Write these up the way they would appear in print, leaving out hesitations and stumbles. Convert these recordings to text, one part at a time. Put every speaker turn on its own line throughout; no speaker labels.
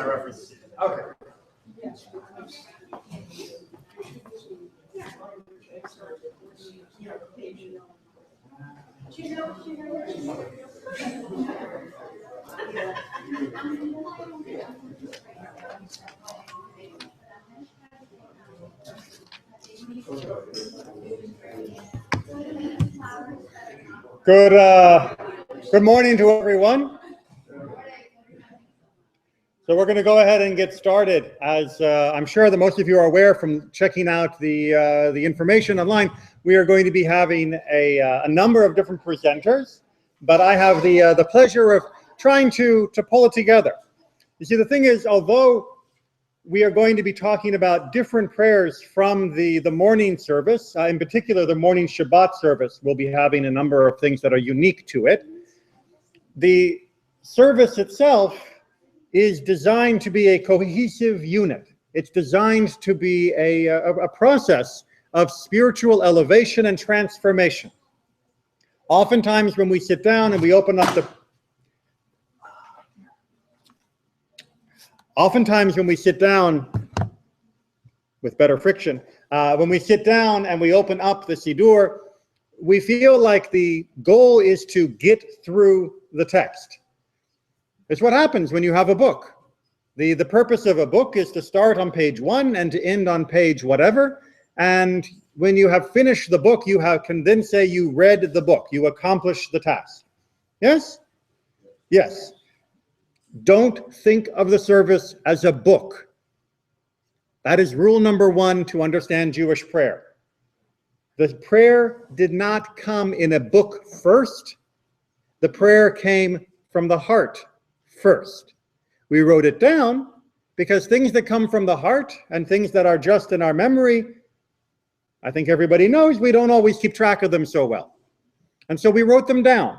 reference. Okay. Good morning to everyone. So we're going to go ahead and get started. As I'm sure that most of you are aware from checking out the information online, we are going to be having a number of different presenters, but I have the pleasure of trying to pull it together. You see, the thing is, although we are going to be talking about different prayers from the morning service, in particular the morning Shabbat service, we'll be having a number of things that are unique to it. The service itself is designed to be a cohesive unit. It's designed to be a process of spiritual elevation and transformation. Oftentimes when we sit down and we open up the Oftentimes when we sit down, with better friction, when we sit down and we open up the Siddur, we feel like the goal is to get through the text. It's what happens when you have a book. The purpose of a book is to start on page 1 and to end on page whatever. And when you have finished the book, you can then say you read the book. You accomplished the task. Yes? Yes. Don't think of the service as a book. That is rule number 1 to understand Jewish prayer. The prayer did not come in a book first. The prayer came from the heart first. We wrote it down because things that come from the heart and things that are just in our memory, I think everybody knows we don't always keep track of them so well. And so we wrote them down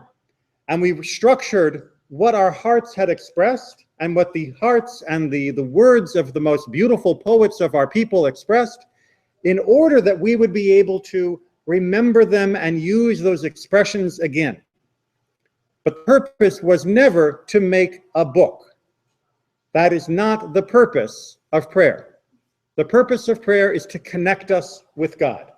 and we structured what our hearts had expressed and what the hearts and the words of the most beautiful poets of our people expressed, in order that we would be able to remember them and use those expressions again. But the purpose was never to make a book. That is not the purpose of prayer. The purpose of prayer is to connect us with God.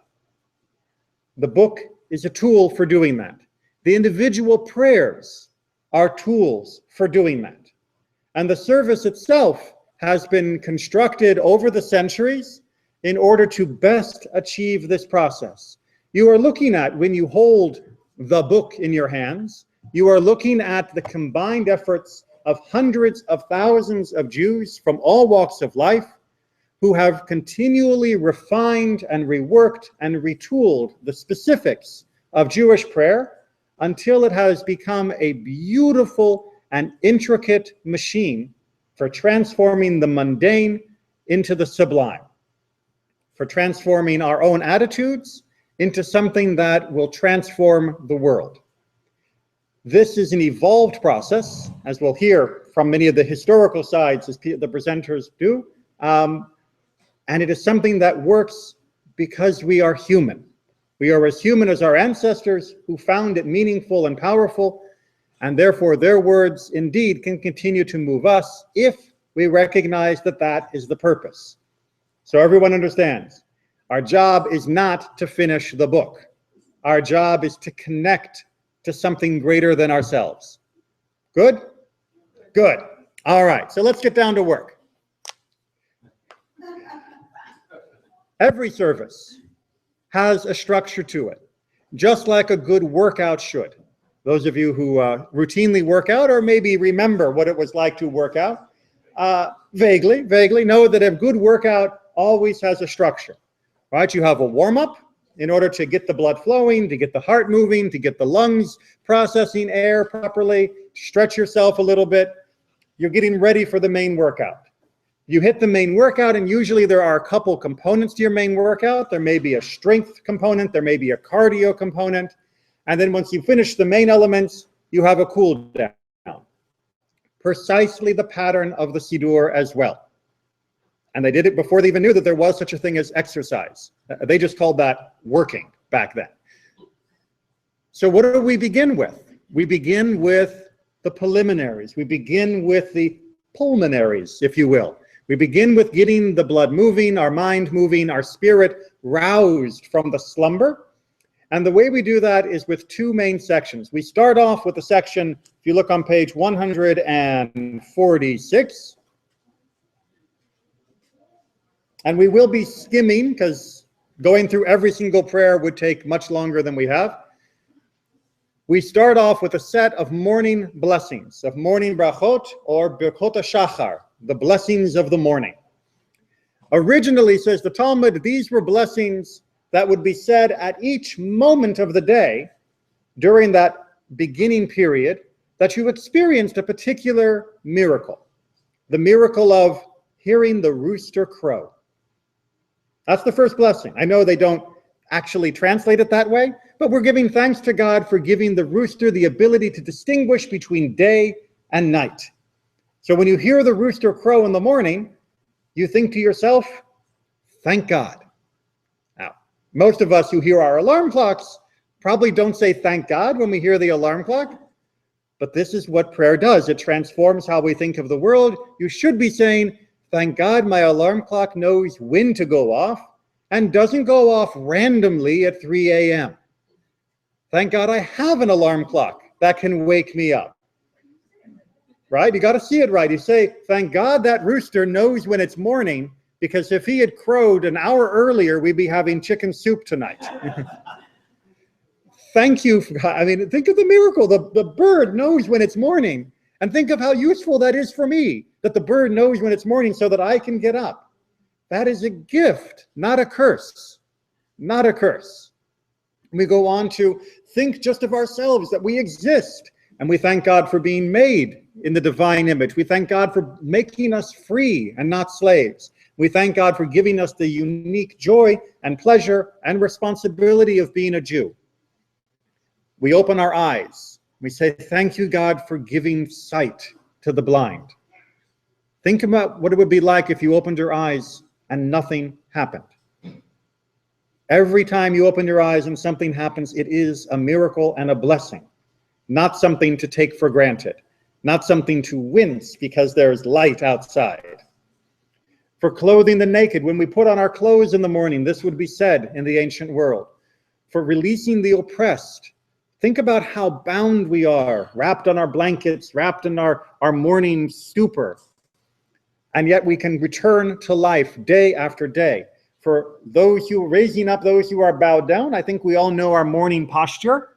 The book is a tool for doing that. The individual prayers are tools for doing that. And the service itself has been constructed over the centuries in order to best achieve this process. You are looking at, when you hold the book in your hands, you are looking at the combined efforts of hundreds of thousands of Jews from all walks of life who have continually refined and reworked and retooled the specifics of Jewish prayer until it has become a beautiful and intricate machine for transforming the mundane into the sublime, for transforming our own attitudes into something that will transform the world. This is an evolved process, as we'll hear from many of the historical sides as the presenters do, and it is something that works because we are human. We are as human as our ancestors who found it meaningful and powerful, and therefore their words indeed can continue to move us if we recognize that that is the purpose. So everyone understands, our job is not to finish the book. Our job is to connect to something greater than ourselves. Good? Good. All right, so let's get down to work. Every service has a structure to it, just like a good workout should. Those of you who routinely work out or maybe remember what it was like to work out, vaguely know that a good workout always has a structure, right? You have a warm-up in order to get the blood flowing, to get the heart moving, to get the lungs processing air properly, stretch yourself a little bit. You're getting ready for the main workout. You hit the main workout, and usually there are a couple components to your main workout. There may be a strength component, there may be a cardio component, and then once you finish the main elements, you have a cool down. Precisely the pattern of the Siddur as well. And they did it before they even knew that there was such a thing as exercise. They just called that working back then. So what do we begin with? We begin with the preliminaries. We begin with the pulmonaries, if you will. We begin with getting the blood moving, our mind moving, our spirit roused from the slumber. And the way we do that is with two main sections. We start off with the section, if you look on page 146, and we will be skimming because going through every single prayer would take much longer than we have. We start off with a set of morning blessings, of morning brachot, or birkot hashachar, the blessings of the morning. Originally, says the Talmud, these were blessings that would be said at each moment of the day during that beginning period that you experienced a particular miracle. The miracle of hearing the rooster crow. That's the first blessing. I know they don't actually translate it that way, but we're giving thanks to God for giving the rooster the ability to distinguish between day and night. So when you hear the rooster crow in the morning, you think to yourself, thank God. Now, most of us who hear our alarm clocks probably don't say thank God when we hear the alarm clock, but this is what prayer does. It transforms how we think of the world. You should be saying, thank God my alarm clock knows when to go off and doesn't go off randomly at 3 a.m. Thank God I have an alarm clock that can wake me up. Right? You got to see it right. You say, thank God that rooster knows when it's morning, because if he had crowed an hour earlier, we'd be having chicken soup tonight. Thank you. I mean, think of the miracle. The bird knows when it's morning. And think of how useful that is for me, that the bird knows when it's morning so that I can get up. That is a gift, not a curse. Not a curse. We go on to think just of ourselves, that we exist. And we thank God for being made in the divine image. We thank God for making us free and not slaves. We thank God for giving us the unique joy and pleasure and responsibility of being a Jew. We open our eyes. We say, thank you, God, for giving sight to the blind. Think about what it would be like if you opened your eyes and nothing happened. Every time you open your eyes and something happens, it is a miracle and a blessing, not something to take for granted, not something to wince because there's light outside. For clothing the naked, when we put on our clothes in the morning, this would be said in the ancient world. For releasing the oppressed, think about how bound we are, wrapped on our blankets, wrapped in our morning stupor. And yet we can return to life day after day. For those who are raising up those who are bowed down, I think we all know our morning posture.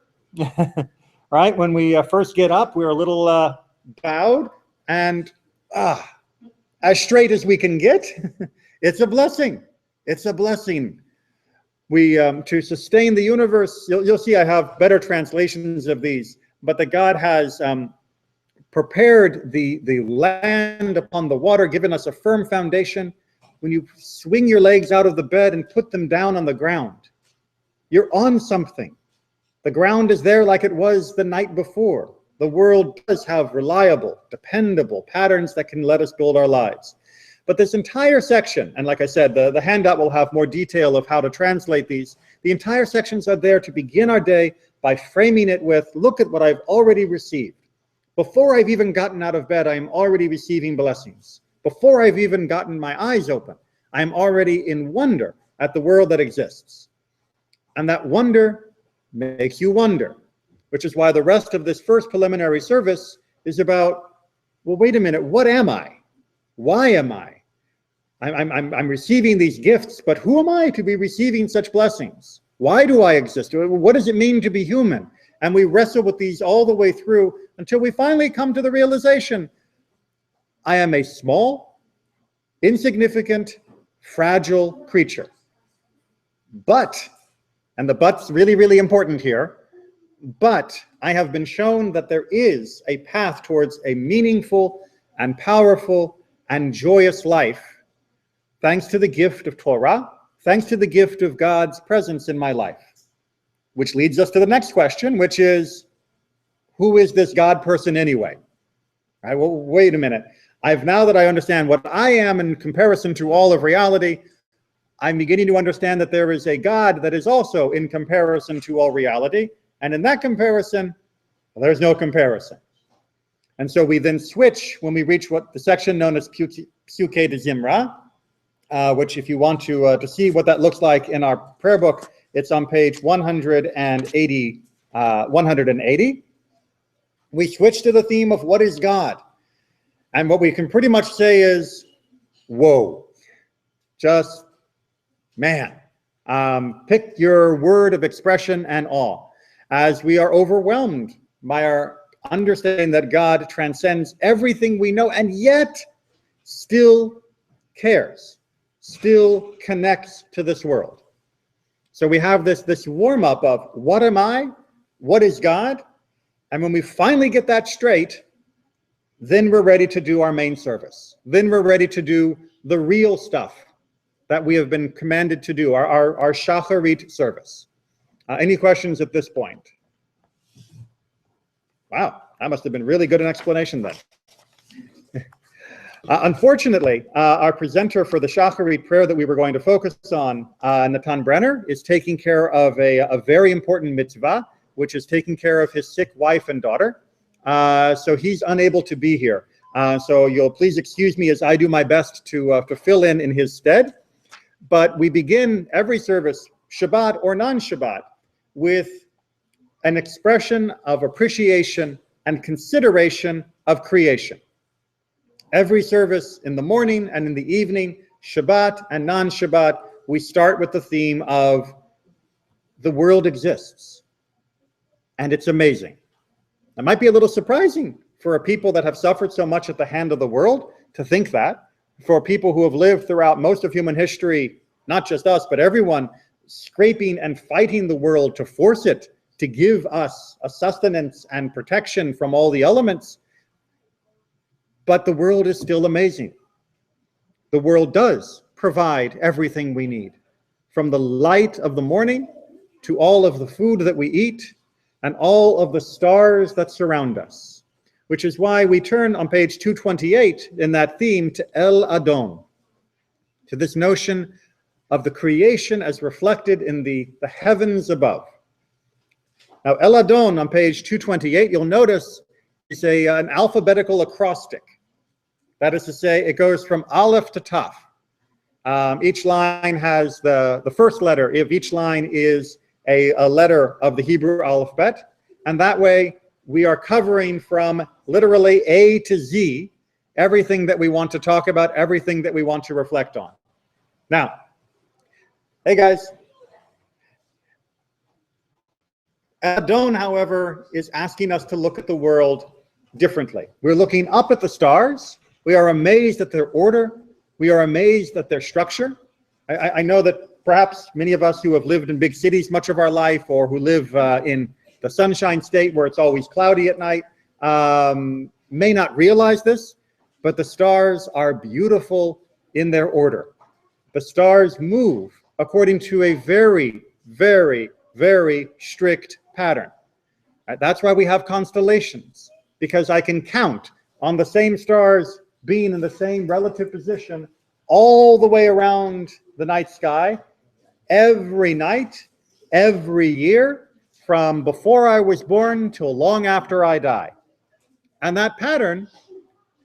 Right? When we first get up, we're a little bowed and as straight as we can get. It's a blessing. It's a blessing. We to sustain the universe, you'll see I have better translations of these, but that God has prepared the land upon the water, given us a firm foundation. When you swing your legs out of the bed and put them down on the ground, you're on something. The ground is there like it was the night before. The world does have reliable, dependable patterns that can let us build our lives. But this entire section, and like I said, the handout will have more detail of how to translate these. The entire sections are there to begin our day by framing it with, look at what I've already received. Before I've even gotten out of bed, I am already receiving blessings. Before I've even gotten my eyes open, I am already in wonder at the world that exists. And that wonder makes you wonder, which is why the rest of this first preliminary service is about, well, wait a minute, what am I? Why am I? I'm receiving these gifts, but who am I to be receiving such blessings? Why do I exist? What does it mean to be human? And we wrestle with these all the way through until we finally come to the realization, I am a small, insignificant, fragile creature. But, and the but's really, really important here, but I have been shown that there is a path towards a meaningful and powerful and joyous life, thanks to the gift of Torah, thanks to the gift of God's presence in my life. Which leads us to the next question, which is, who is this God person anyway? All right, well, wait a minute. Now that I understand what I am in comparison to all of reality, I'm beginning to understand that there is a God that is also in comparison to all reality. And in that comparison, well, there's no comparison. And so we then switch when we reach what the section known as Psuke de Zimra, which if you want to see what that looks like in our prayer book, it's on page 180. 180. We switch to the theme of what is God. And what we can pretty much say is, whoa, just, man, pick your word of expression and awe, as we are overwhelmed by our understanding that God transcends everything we know and yet still cares, still connects to this world. So we have this warm-up of what am I? What is God? And when we finally get that straight, then we're ready to do our main service. Then we're ready to do the real stuff that we have been commanded to do, our Shacharit service. Any questions at this point? Wow, that must have been really good an explanation then. Unfortunately, our presenter for the Shacharit prayer that we were going to focus on, Natan Brenner, is taking care of a very important mitzvah, which is taking care of his sick wife and daughter. So he's unable to be here. So you'll please excuse me as I do my best to fill in his stead. But we begin every service, Shabbat or non-Shabbat, with an expression of appreciation and consideration of creation. Every service in the morning and in the evening, Shabbat and non-Shabbat, we start with the theme of the world exists. And it's amazing. It might be a little surprising for a people that have suffered so much at the hand of the world to think that. For people who have lived throughout most of human history, not just us, but everyone, scraping and fighting the world to force it to give us a sustenance and protection from all the elements. But the world is still amazing. The world does provide everything we need, from the light of the morning to all of the food that we eat and all of the stars that surround us, which is why we turn on page 228 in that theme to El Adon, to this notion of the creation as reflected in the heavens above. Now, El Adon on page 228, you'll notice is an alphabetical acrostic. That is to say, it goes from Aleph to Taf. Each line has the first letter of each line is a letter of the Hebrew alphabet. And that way, we are covering from literally A to Z, everything that we want to talk about, everything that we want to reflect on. Now, hey guys. Adon, however, is asking us to look at the world differently. We're looking up at the stars. We are amazed at their order. We are amazed at their structure. I know that perhaps many of us who have lived in big cities much of our life, or who live in the Sunshine State where it's always cloudy at night, may not realize this, but the stars are beautiful in their order. The stars move according to a very, very, very strict pattern. That's why we have constellations, because I can count on the same stars being in the same relative position all the way around the night sky, every night, every year, from before I was born till long after I die. And that pattern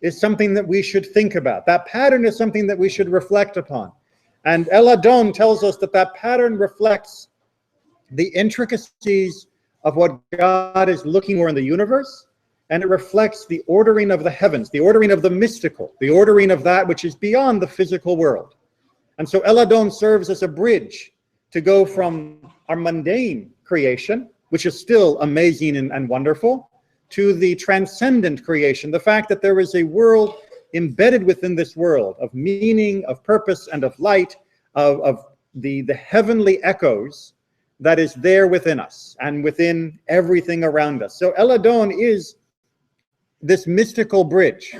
is something that we should think about. That pattern is something that we should reflect upon. And El Adon tells us that that pattern reflects the intricacies of what God is looking for in the universe, and it reflects the ordering of the heavens, the ordering of the mystical, the ordering of that which is beyond the physical world. And so El Adon serves as a bridge to go from our mundane creation, which is still amazing and wonderful, to the transcendent creation, the fact that there is a world embedded within this world of meaning, of purpose, and of light, of the heavenly echoes that is there within us and within everything around us. So El Adon is this mystical bridge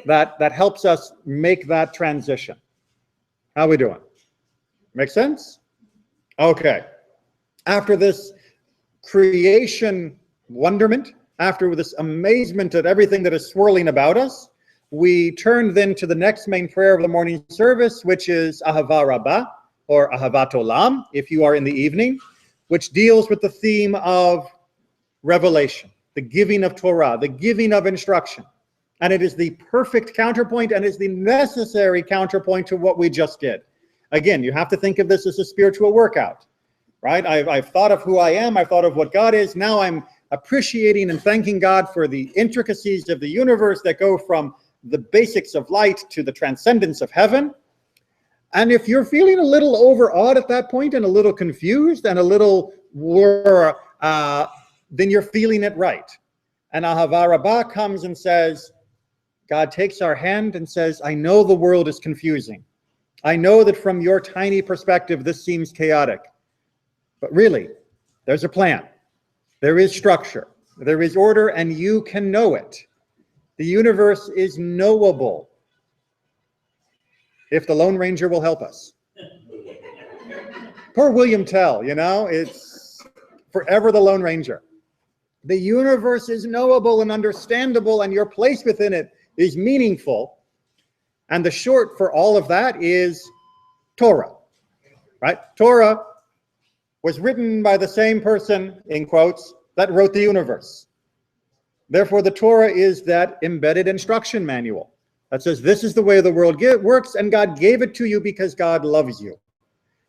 that helps us make that transition. How are we doing? Make sense? Okay. After this creation wonderment, after this amazement at everything that is swirling about us, we turn then to the next main prayer of the morning service, which is Ahava Rabbah, or Ahavat Olam, if you are in the evening, which deals with the theme of revelation, the giving of Torah, the giving of instruction. And it is the perfect counterpoint and is the necessary counterpoint to what we just did. Again, you have to think of this as a spiritual workout, right? I've thought of who I am. I've thought of what God is. Now I'm appreciating and thanking God for the intricacies of the universe that go from the basics of light to the transcendence of heaven. And if you're feeling a little overawed at that point and a little confused and a little then you're feeling it right. And Ahava Rabbah comes and says, God takes our hand and says, I know the world is confusing. I know that from your tiny perspective, this seems chaotic. But really, there's a plan. There is structure. There is order, and you can know it. The universe is knowable if the Lone Ranger will help us. Poor William Tell, you know, it's forever the Lone Ranger. The universe is knowable and understandable, and your place within it is meaningful. And the short for all of that is Torah, right? Torah was written by the same person, in quotes, that wrote the universe. Therefore, the Torah is that embedded instruction manual that says this is the way the world works, and God gave it to you because God loves you.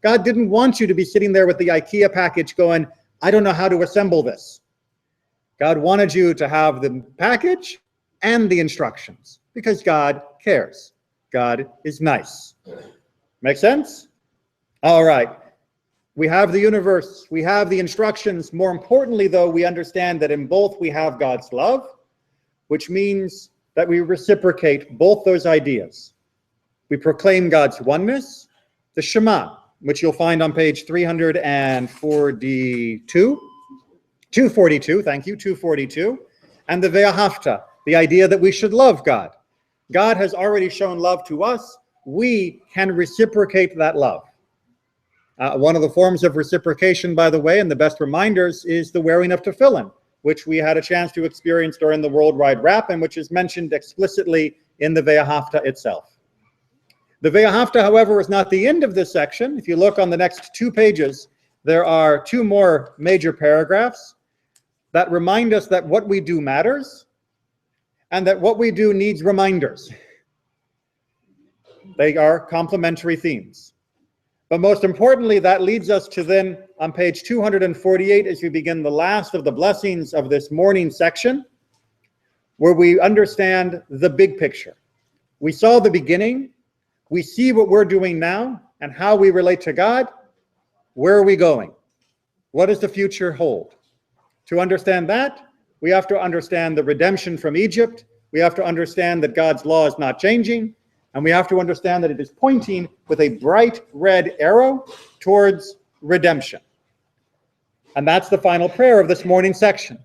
God didn't want you to be sitting there with the IKEA package going, I don't know how to assemble this. God wanted you to have the package and the instructions because God cares. God is nice. Make sense? All right. We have the universe. We have the instructions. More importantly, though, we understand that in both we have God's love, which means that we reciprocate both those ideas. We proclaim God's oneness, the Shema, which you'll find on page 242, thank you, 242, and the Ve'ahavta, the idea that we should love God. God has already shown love to us. We can reciprocate that love. One of the forms of reciprocation, by the way, and the best reminders is the wearing of tefillin, which we had a chance to experience during the Worldwide Wrap, and which is mentioned explicitly in the Ve'ahavta itself. The Ve'ahavta, however, is not the end of this section. If you look on the next 2 pages, there are 2 more major paragraphs that remind us that what we do matters and that what we do needs reminders. They are complementary themes. But most importantly, that leads us to then on page 248, as we begin the last of the blessings of this morning section, where we understand the big picture. We saw the beginning. We see what we're doing now and how we relate to God. Where are we going? What does the future hold? To understand that, we have to understand the redemption from Egypt. We have to understand that God's law is not changing. And we have to understand that it is pointing with a bright red arrow towards redemption. And that's the final prayer of this morning section,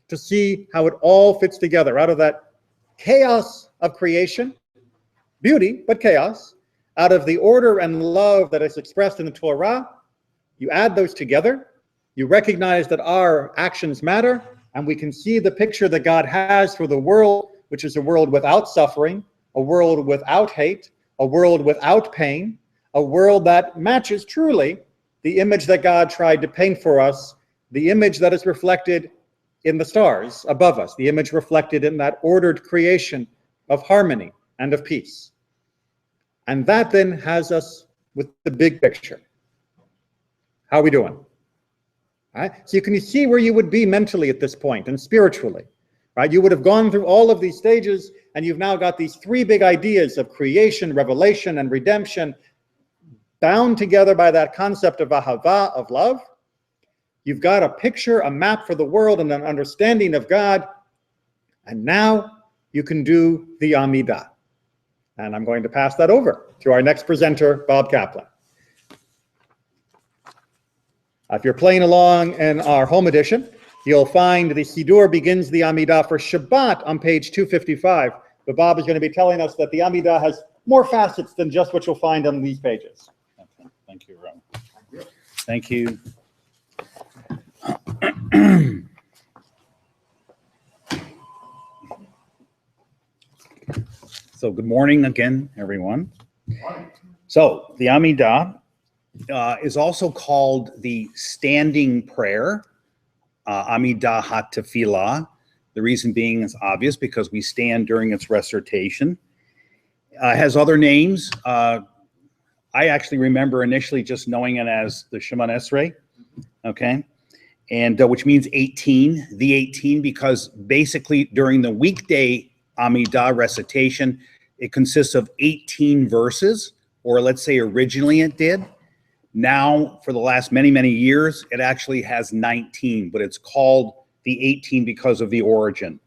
to see how it all fits together out of that chaos of creation, beauty, but chaos, out of the order and love that is expressed in the Torah. You add those together, you recognize that our actions matter, and we can see the picture that God has for the world, which is a world without suffering, a world without hate, a world without pain, a world that matches truly the image that God tried to paint for us, the image that is reflected in the stars above us, the image reflected in that ordered creation of harmony and of peace. And that then has us with the big picture. How are we doing? All right? So you can see where you would be mentally at this point and spiritually. Right? You would have gone through all of these stages, and you've now got these 3 big ideas of creation, revelation, and redemption bound together by that concept of ahava, of love. You've got a picture, a map for the world, and an understanding of God. And now you can do the Amidah. And I'm going to pass that over to our next presenter, Bob Kaplan. If you're playing along in our home edition, you'll find the Siddur begins the Amidah for Shabbat on page 255. But Bob is going to be telling us that the Amidah has more facets than just what you'll find on these pages.
Okay. Thank you, Ron. Thank you. So good morning again, everyone. So the Amidah is also called the standing prayer, Amidah HaTefillah, The reason being is obvious, because we stand during its recitation. Has other names. I actually remember initially just knowing it as the Shemon Esrei, okay? And which means 18, the 18, because basically during the weekday Amidah recitation, it consists of 18 verses, or let's say originally it did. Now, for the last many, many years, it actually has 19, but it's called the 18 because of the origin,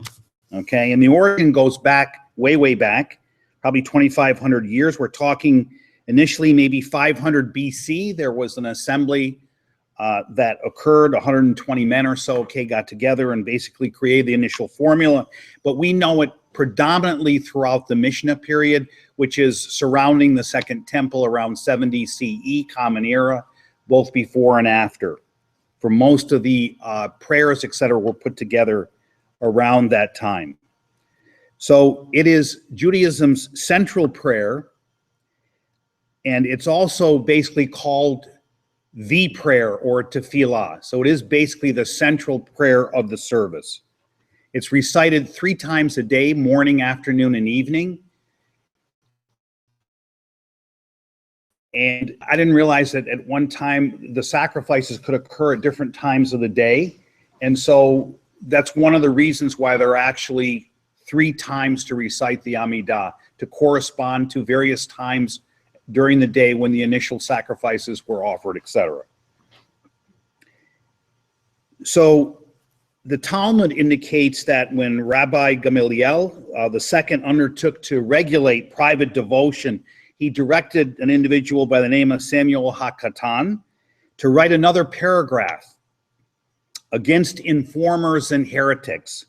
okay? And the origin goes back, way, way back, probably 2,500 years. We're talking initially maybe 500 BC. There was an assembly that occurred, 120 men or so, okay, got together and basically created the initial formula. But we know it predominantly throughout the Mishnah period, which is surrounding the Second Temple around 70 CE, Common Era, both before and after. For most of the prayers, etc., were put together around that time. So it is Judaism's central prayer, and it's also basically called the prayer, or tefillah. So it is basically the central prayer of the service. It's recited 3 times a day, morning, afternoon, and evening. And I didn't realize that at one time the sacrifices could occur at different times of the day. And so that's one of the reasons why there are actually 3 times to recite the Amidah, to correspond to various times during the day when the initial sacrifices were offered, etc. So the Talmud indicates that when Rabbi Gamaliel II undertook to regulate private devotion, he directed an individual by the name of Samuel HaKatan to write another paragraph against informers and heretics.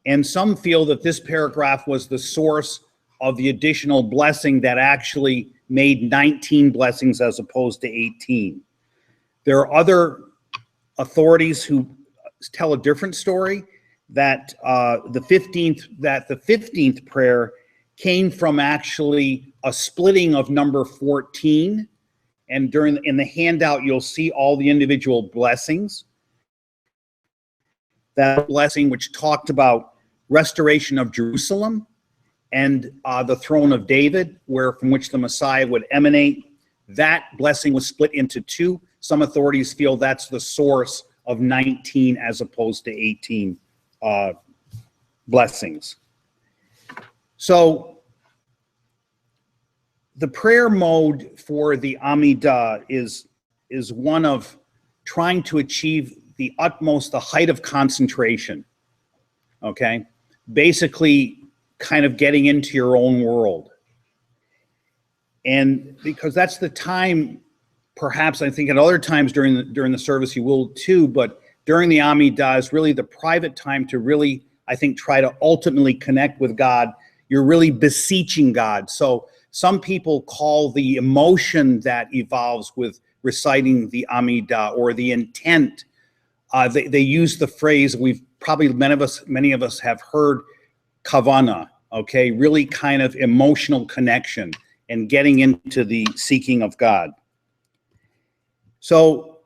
And some feel that this paragraph was the source of the additional blessing that actually made 19 blessings as opposed to 18. There are other authorities who tell a different story, that the 15th prayer came from actually a splitting of number 14, and in the handout you'll see all the individual blessings. That blessing which talked about restoration of Jerusalem and the throne of David, from which the Messiah would emanate, that blessing was split into 2. Some authorities feel that's the source of 19 as opposed to 18 blessings. So the prayer mode for the Amidah is one of trying to achieve the height of concentration, okay? Basically kind of getting into your own world. And because that's the time, perhaps I think at other times during the service you will too, but during the Amidah is really the private time to really, I think, try to ultimately connect with God. You're really beseeching God. So some people call the emotion that evolves with reciting the Amidah, or the intent. They use the phrase, many of us have heard, kavana, okay? Really kind of emotional connection and getting into the seeking of God. So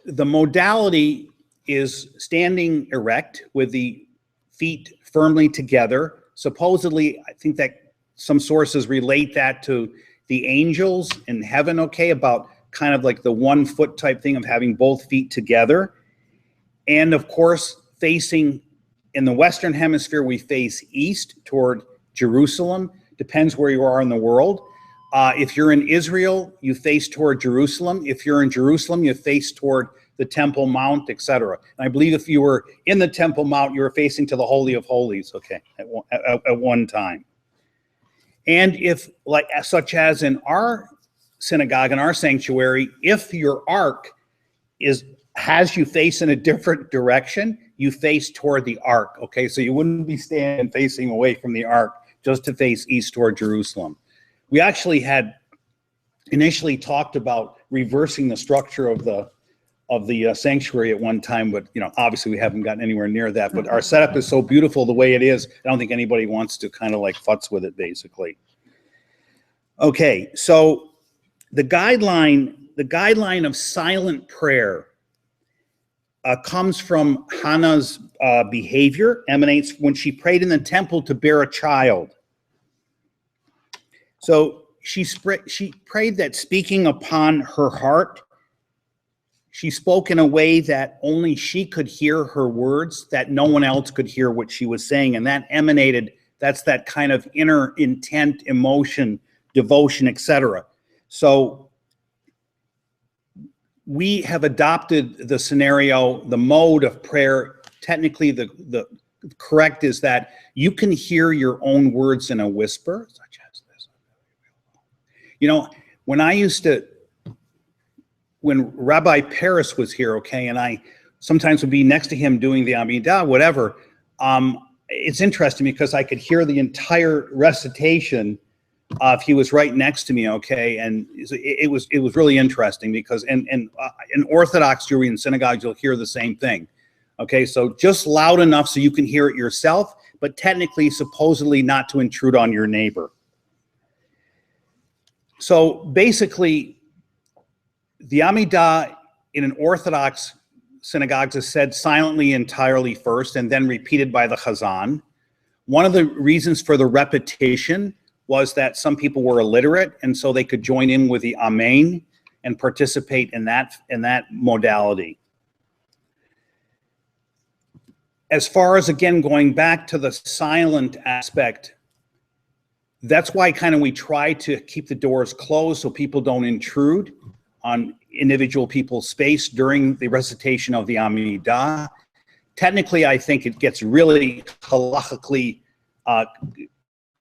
the modality is standing erect with the feet firmly together. Supposedly, I think that some sources relate that to the angels in heaven, okay, about kind of like the 1 foot type thing of having both feet together. And of course, facing in the Western Hemisphere, we face east toward Jerusalem. Depends where you are in the world. If you're in Israel, you face toward Jerusalem. If you're in Jerusalem, you face toward the Temple Mount, etc. And I believe if you were in the Temple Mount, you were facing to the Holy of Holies, okay, at one time. And if, like, such as in our synagogue, in our sanctuary, if your ark has you face in a different direction, you face toward the ark, okay? So you wouldn't be standing facing away from the ark just to face east toward Jerusalem. We actually had initially talked about reversing the structure of the sanctuary at one time, but obviously we haven't gotten anywhere near that. But our setup is so beautiful the way it is, I don't think anybody wants to kind of like futz with it, basically. Okay, so the guideline of silent prayer comes from Hannah's behavior, emanates when she prayed in the temple to bear a child. So she prayed that speaking upon her heart, she spoke in a way that only she could hear her words, that no one else could hear what she was saying. And that emanated, that's that kind of inner intent, emotion, devotion, etc. So we have adopted the scenario, the mode of prayer. Technically, the correct is that you can hear your own words in a whisper, such as this. You know, when Rabbi Paris was here, okay, and I sometimes would be next to him doing the Amidah, whatever, it's interesting because I could hear the entire recitation if he was right next to me, okay, and it was really interesting because in Orthodox Jewry and synagogues you'll hear the same thing, okay, so just loud enough so you can hear it yourself, but technically supposedly not to intrude on your neighbor. So basically, the Amidah in an Orthodox synagogue is said silently entirely first and then repeated by the Chazan. One of the reasons for the repetition was that some people were illiterate and so they could join in with the Amen and participate in that modality. As far as, again, going back to the silent aspect, that's why kind of we try to keep the doors closed so people don't intrude on individual people's space during the recitation of the Amidah. Technically, I think it gets really halachically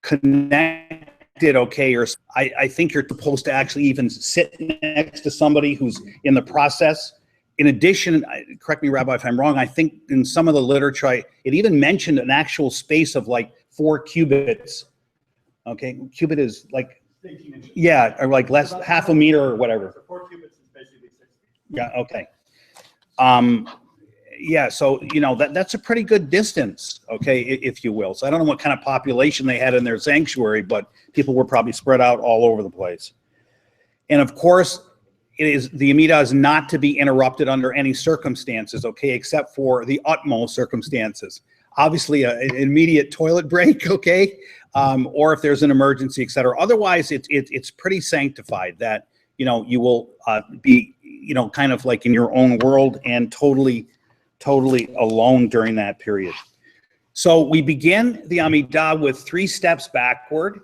connected, okay, or I think you're supposed to actually even sit next to somebody who's in the process. In addition, correct me, Rabbi, if I'm wrong, I think in some of the literature, it even mentioned an actual space of like 4 cubits. Okay, cubit is like,
18 inches.
yeah, or like less, half a meter or whatever.
So 4 cubits is basically 6 feet.
Yeah, okay. Yeah, so, you know, that's a pretty good distance, okay, if you will. So I don't know what kind of population they had in their sanctuary, but people were probably spread out all over the place. And of course, the Amidah is not to be interrupted under any circumstances, okay, except for the utmost circumstances. Obviously, an immediate toilet break, okay, or if there's an emergency, et cetera. Otherwise, it's pretty sanctified that, you know, you will be, you know, kind of like in your own world and totally alone during that period. So we begin the Amidah with 3 steps backward,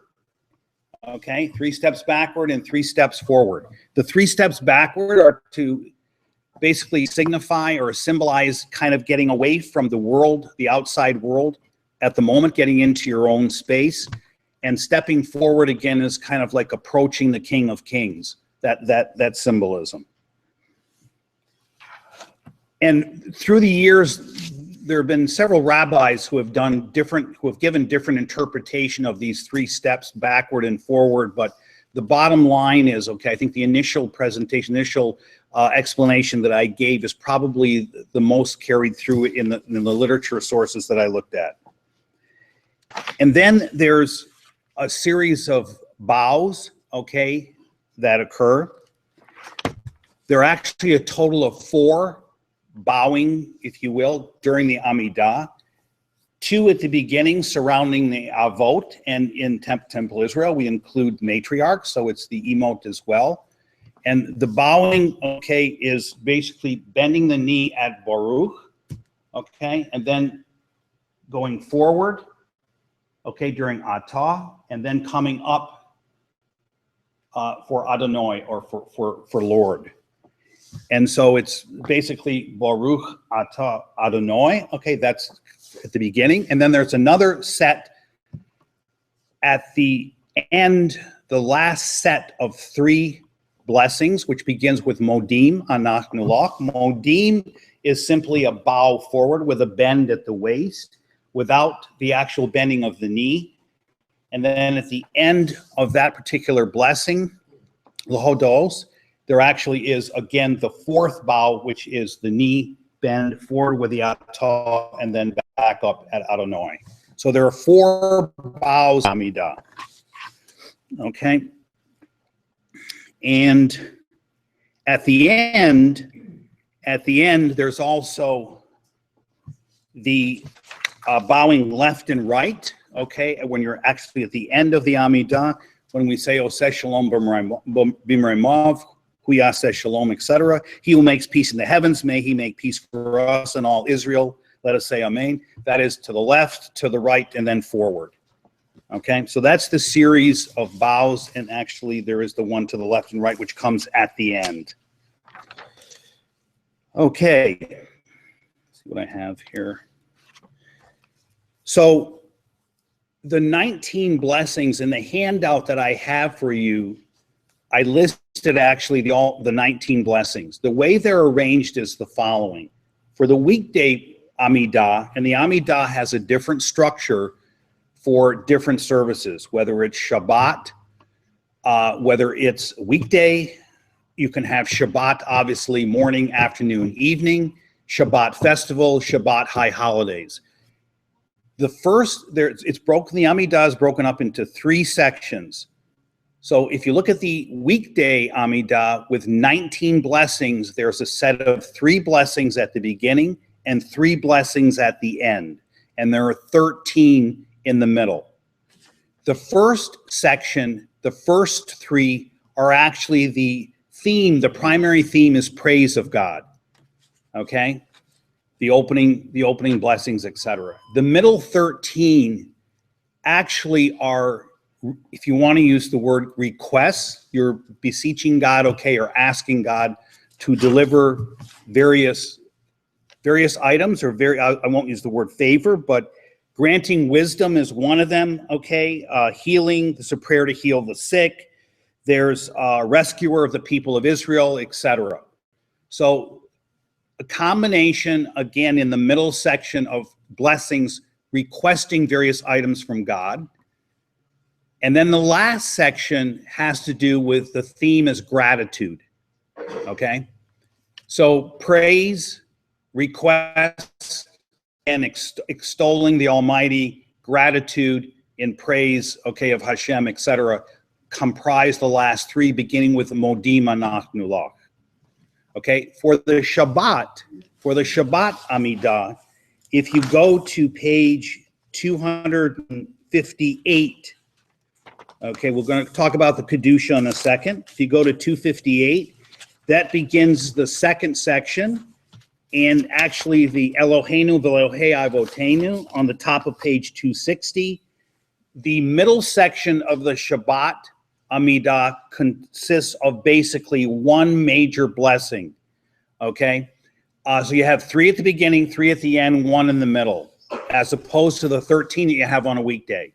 okay, 3 steps backward and 3 steps forward. The 3 steps backward are to basically signify or symbolize kind of getting away from the world, the outside world at the moment, getting into your own space, and stepping forward again is kind of like approaching the King of Kings, that symbolism. And through the years, there have been several rabbis who have given different interpretation of these 3 steps backward and forward, but the bottom line is, okay, I think the initial presentation, explanation that I gave is probably the most carried through in the literature sources that I looked at. And then there's a series of bows, okay, that occur. There are actually a total of 4 bowing, if you will, during the Amidah. 2 at the beginning surrounding the Avot, and in Temple Israel, we include matriarchs, so it's the emot as well. And the bowing, okay, is basically bending the knee at Baruch, okay, and then going forward, okay, during Atah, and then coming up for Adonai, or for Lord. And so it's basically Baruch Atah Adonai, okay, that's at the beginning. And then there's another set at the end, the last set of 3 blessings, which begins with Modim, Anachnu Lach. Modim is simply a bow forward with a bend at the waist without the actual bending of the knee. And then at the end of that particular blessing, Lahodos, there actually is, again, the 4th bow, which is the knee bend forward with the Atah and then back up at Adonai. So there are 4 bows, Amidah. Okay. And at the end, At the end, there's also the bowing left and right, okay? When you're actually at the end of the Amidah, when we say, Oseh Shalom b'Meremav, Hu Yaseh Shalom, etc. He who makes peace in the heavens, may he make peace for us and all Israel. Let us say Amen. That is to the left, to the right, and then forward. Okay, so that's the series of bows, and actually there is the one to the left and right, which comes at the end. Okay, let's see what I have here. So the 19 blessings in the handout that I have for you, I listed actually the 19 blessings. The way they're arranged is the following. For the weekday Amidah, and the Amidah has a different structure for different services, whether it's Shabbat, whether it's weekday, you can have Shabbat, obviously, morning, afternoon, evening, Shabbat festival, Shabbat high holidays. The first, it's broken, the Amidah is broken up into 3 sections. So if you look at the weekday Amidah with 19 blessings, there's a set of 3 blessings at the beginning and 3 blessings at the end. And there are 13 in the middle. The first section, the first 3 are actually the theme, the primary theme is praise of God. Okay? The opening blessings, etc. The middle 13 actually are, if you want to use the word requests, you're beseeching God, okay, or asking God to deliver various items, or I won't use the word favor, but granting wisdom is one of them, okay? Healing, there's a prayer to heal the sick. There's a rescuer of the people of Israel, etc. So a combination, again, in the middle section of blessings, requesting various items from God. And then the last section has to do with the theme is gratitude, okay? So praise, requests, and extolling the Almighty, gratitude in praise, okay, of Hashem, etc., comprise the last 3, beginning with Modim Anachnu Lach. Okay, for the Shabbat Amidah, if you go to page 258, okay, we're going to talk about the Kedusha in a second. If you go to 258, that begins the second section, and actually the Eloheinu v'Elohei Avotenu on the top of page 260. The middle section of the Shabbat Amidah consists of basically 1 major blessing, okay? So you have 3 at the beginning, 3 at the end, 1 in the middle, as opposed to the 13 that you have on a weekday.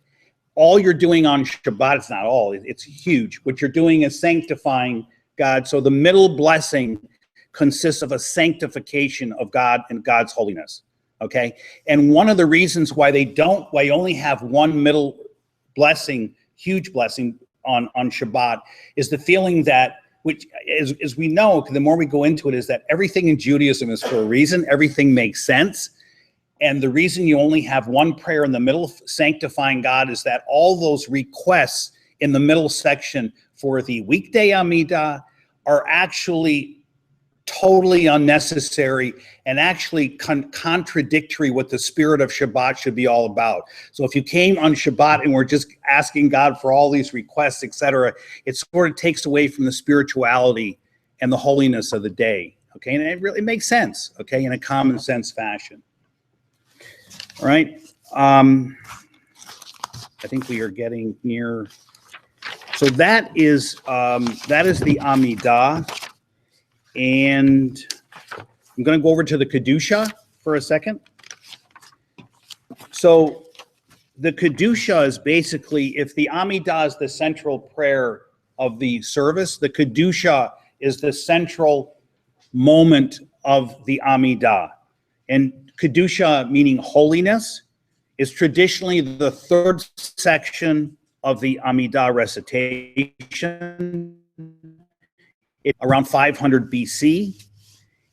All you're doing on Shabbat, it's not all, it's huge. What you're doing is sanctifying God. So the middle blessing consists of a sanctification of God and God's holiness, okay? And one of the reasons why why you only have 1 middle blessing, huge blessing on Shabbat, is the feeling that, which as we know, the more we go into it, is that everything in Judaism is for a reason, everything makes sense. And the reason you only have 1 prayer in the middle, sanctifying God, is that all those requests in the middle section for the weekday Amidah are actually totally unnecessary and actually contradictory what the spirit of Shabbat should be all about. So if you came on Shabbat and were just asking God for all these requests, etc., it sort of takes away from the spirituality and the holiness of the day. Okay, and it really makes sense, okay, in a common sense fashion. All right. I think we are getting near. So that is the Amidah. And I'm going to go over to the Kedusha for a second. So the Kedusha is basically, if the Amidah is the central prayer of the service, the Kedusha is the central moment of the Amidah. And Kedusha, meaning holiness, is traditionally the 3rd section of the Amidah recitation, around 500 BC.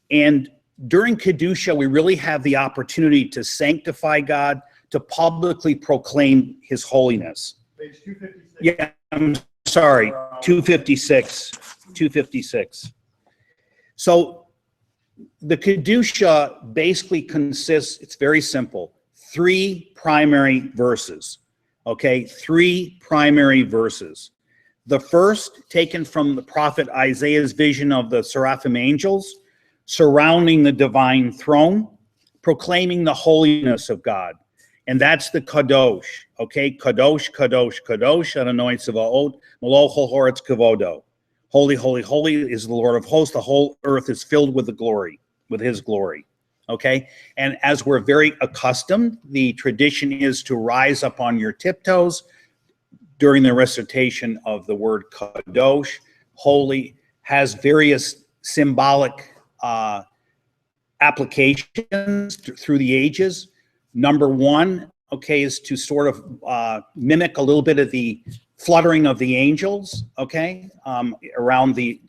And during Kedusha, we really have the opportunity to sanctify God, to publicly proclaim his holiness.
Page 256.
Yeah, I'm sorry, 256. So The Kedusha basically consists, it's very simple, 3 primary verses, okay? 3 primary verses. The first, taken from the prophet Isaiah's vision of the seraphim angels surrounding the divine throne, proclaiming the holiness of God. And that's the Kadosh, okay? Kadosh, Kadosh, Kadosh, Adonai Tzevaot, Melech Haaretz Kavodo. Holy, holy, holy is the Lord of hosts. The whole earth is filled with the glory, with his glory, okay? And as we're very accustomed, the tradition is to rise up on your tiptoes during the recitation of the word Kadosh. Holy has various symbolic applications through the ages. Number 1, okay, is to sort of mimic a little bit of the fluttering of the angels, okay, around the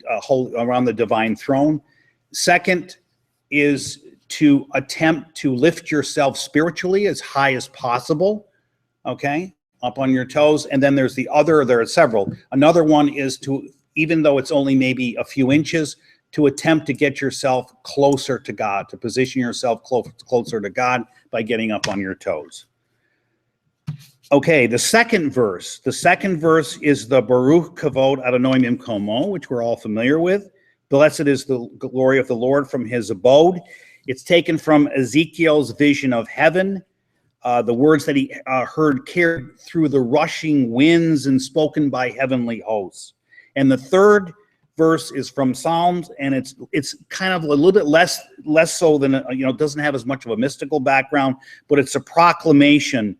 around the divine throne. Second is to attempt to lift yourself spiritually as high as possible, okay, up on your toes. And then there are several. Another one is to, even though it's only maybe a few inches, to attempt to get yourself closer to God, to position yourself closer to God by getting up on your toes. Okay, the second verse is the Baruch Kavod Adonai Mimkomo, which we're all familiar with. Blessed is the glory of the Lord from his abode. It's taken from Ezekiel's vision of heaven, the words that he heard carried through the rushing winds and spoken by heavenly hosts. And the third verse is from Psalms, and it's kind of a little bit less so than, it doesn't have as much of a mystical background, but it's a proclamation,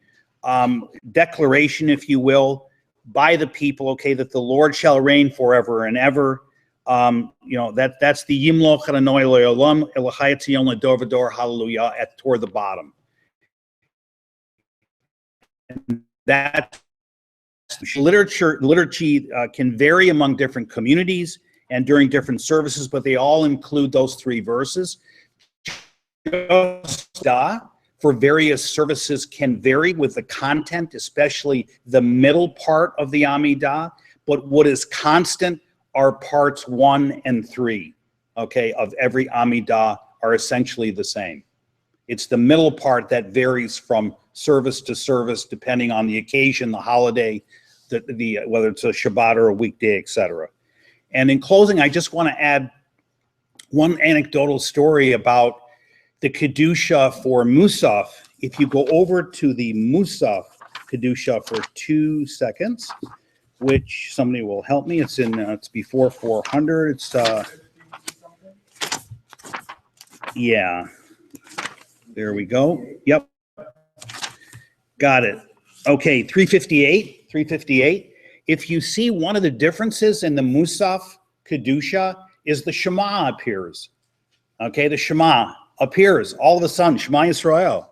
declaration, if you will, by the people, okay, that the Lord shall reign forever and ever. That's the Yimloch Adonai Le'olam Elohai Tzion L'dor V'dor, hallelujah, toward the bottom. And that liturgy can vary among different communities and during different services, but they all include those 3 verses. For various services can vary with the content, especially the middle part of the Amidah, but what is constant are parts 1 and 3, okay, of every Amidah are essentially the same. It's the middle part that varies from service to service, depending on the occasion, the holiday, whether it's a Shabbat or a weekday, etc. And in closing, I just want to add one anecdotal story about the Kedusha for Musaf. If you go over to the Musaf Kedusha for 2 seconds, which somebody will help me. It's before 400. Yeah. There we go. Yep. Got it. Okay, 358. If you see, one of the differences in the Musaf Kedusha is the Shema appears. Okay, the Shema appears all of a sudden, Shema Yisrael.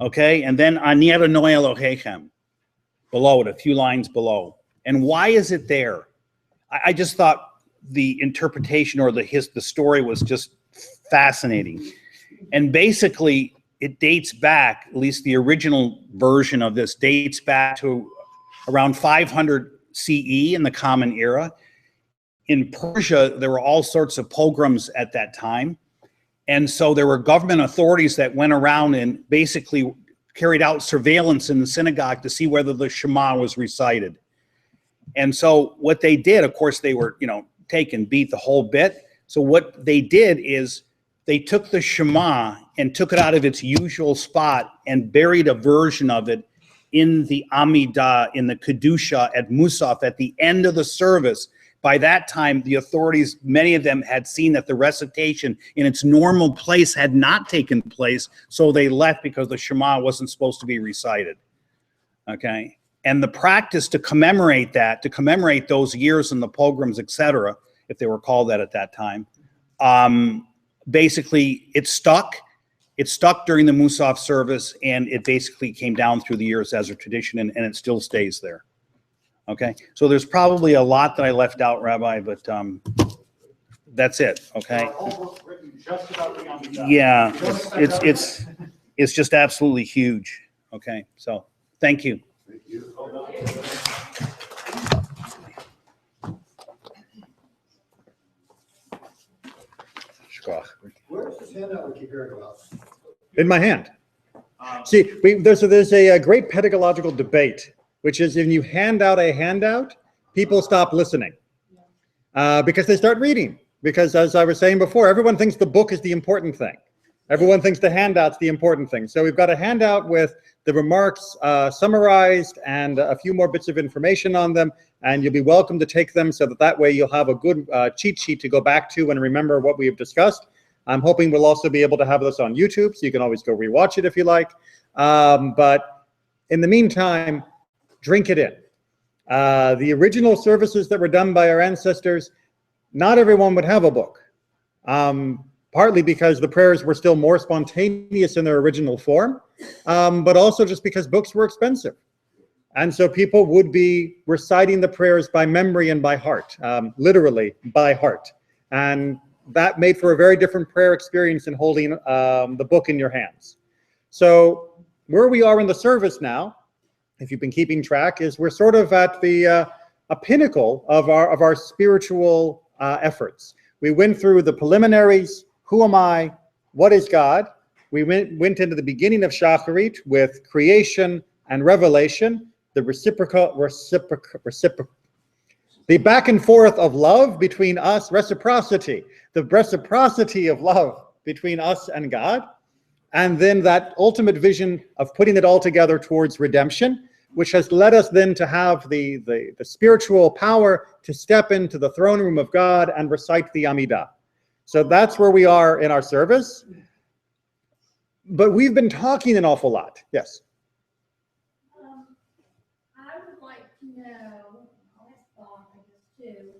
Okay, and then Ani Adonai Elohechem below it, a few lines below. And why is it there? I just thought the interpretation or the story was just fascinating. And basically, it dates back, at least the original version of this dates back to around 500 CE in the Common Era. In Persia, there were all sorts of pogroms at that time. And so there were government authorities that went around and basically carried out surveillance in the synagogue to see whether the Shema was recited. And so what they did, of course, they were, taken, beat the whole bit. So what they did is they took the Shema and took it out of its usual spot and buried a version of it in the Amidah, in the Kedusha at Musaf at the end of the service. By that time, the authorities, many of them had seen that the recitation in its normal place had not taken place, so they left because the Shema wasn't supposed to be recited. Okay? And the practice to commemorate that, to commemorate those years in the pogroms, etc., if they were called that at that time, basically it stuck. It stuck during the Musaf service, and it basically came down through the years as a tradition, and it still stays there. Okay, so there's probably a lot that I left out, Rabbi, but that's it. Okay. Yeah, it's just absolutely huge. Okay, so thank you.
Thank you.
Where's this handout we keep hearing about?
In my hand. See, there's a great pedagogical debate, which is if you hand out a handout, people stop listening because they start reading. Because as I was saying before, everyone thinks the book is the important thing. Everyone thinks the handout's the important thing. So we've got a handout with the remarks summarized and a few more bits of information on them, and you'll be welcome to take them so that way you'll have a good cheat sheet to go back to and remember what we have discussed. I'm hoping we'll also be able to have this on YouTube, so you can always go rewatch it if you like. But in the meantime, drink it in. The original services that were done by our ancestors, not everyone would have a book, partly because the prayers were still more spontaneous in their original form, but also just because books were expensive. And so people would be reciting the prayers by memory and by heart, literally by heart. And that made for a very different prayer experience than holding the book in your hands. So where we are in the service now, if you've been keeping track, is we're sort of at the a pinnacle of our spiritual efforts. We went through the preliminaries. Who am I? What is God? We went into the beginning of Shacharit with creation and revelation, the the back and forth of love between us, reciprocity, the reciprocity of love between us and God, and then that ultimate vision of putting it all together towards redemption, which has led us then to have the spiritual power to step into the throne room of God and recite the Amidah. So that's where we are in our service. But we've been talking an awful lot. Yes.
I would like to know, I'll ask Bob, I guess, too,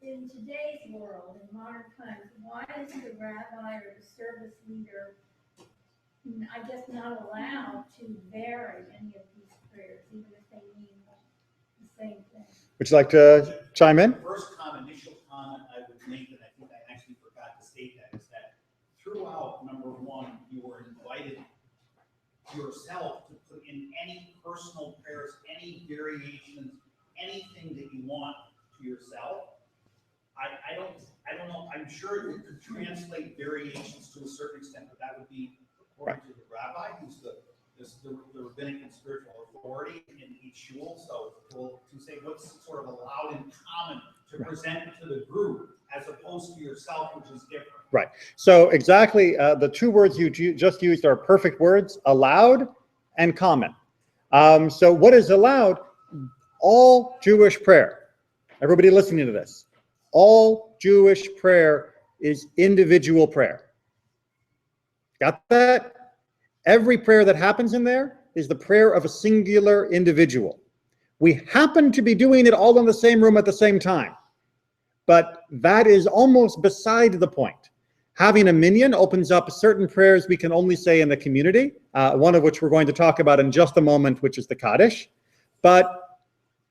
in today's world, in modern times, why is the rabbi or the service leader, I guess, not allowed to vary any of these prayers, even if they mean the same thing?
Would you like to chime in?
First initial comment I would make, and I think I actually forgot to state that, is that throughout, number one, you were invited yourself to put in any personal prayers, any variations, anything that you want to yourself. I don't know, I'm sure you could translate variations to a certain extent, but that would be according to the rabbi, who's the rabbinic and spiritual authority in each shul. So to say what's sort of allowed in common to present to the group as opposed to yourself, which is different.
Right. So exactly, the two words you just used are perfect words: allowed and common. So what is allowed? All Jewish prayer. Everybody listening to this. All Jewish prayer is individual prayer. Got that? Every prayer that happens in there is the prayer of a singular individual. We happen to be doing it all in the same room at the same time, but that is almost beside the point. Having a minyan opens up certain prayers we can only say in the community, one of which we're going to talk about in just a moment, which is the Kaddish. But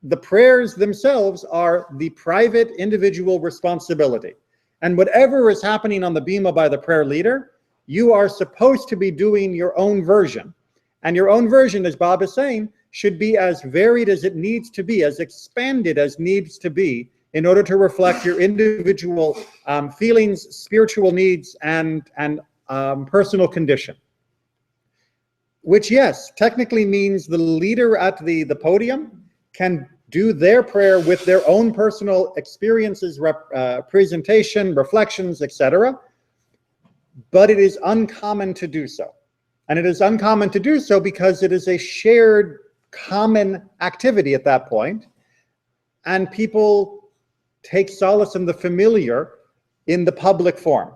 the prayers themselves are the private individual responsibility. And whatever is happening on the bima by the prayer leader, you are supposed to be doing your own version. And your own version, as Bob is saying, should be as varied as it needs to be, as expanded as needs to be, in order to reflect your individual feelings, spiritual needs, and personal condition. Which, yes, technically means the leader at the podium can do their prayer with their own personal experiences, presentation, reflections, etc. But it is uncommon to do so. And it is uncommon to do so because it is a shared common activity at that point. And people take solace in the familiar in the public form.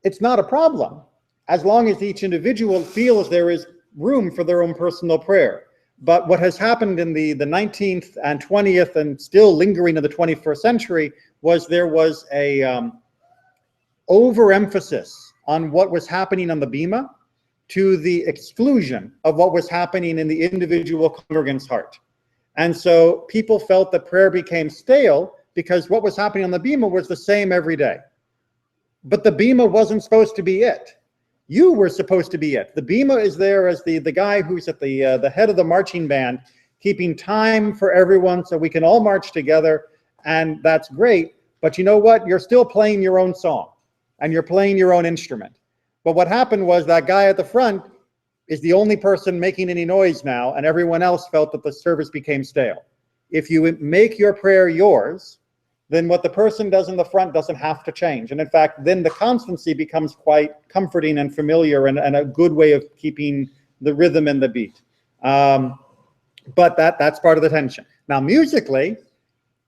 It's not a problem as long as each individual feels there is room for their own personal prayer. But what has happened in the 19th and 20th and still lingering in the 21st century was there was a overemphasis on what was happening on the bima to the exclusion of what was happening in the individual congregant's heart. And so people felt that prayer became stale because what was happening on the bima was the same every day. But the bima wasn't supposed to be it. You were supposed to be it. The bima is there as the guy who's at the head of the marching band, keeping time for everyone so we can all march together, and that's great. But you know what? You're still playing your own song. and you're playing your own instrument. But what happened was that guy at the front is the only person making any noise now, and everyone else felt that the service became stale. If you make your prayer yours, then what the person does in the front doesn't have to change. And in fact, then the constancy becomes quite comforting and familiar, and a good way of keeping the rhythm and the beat. But that's part of the tension. Now, musically,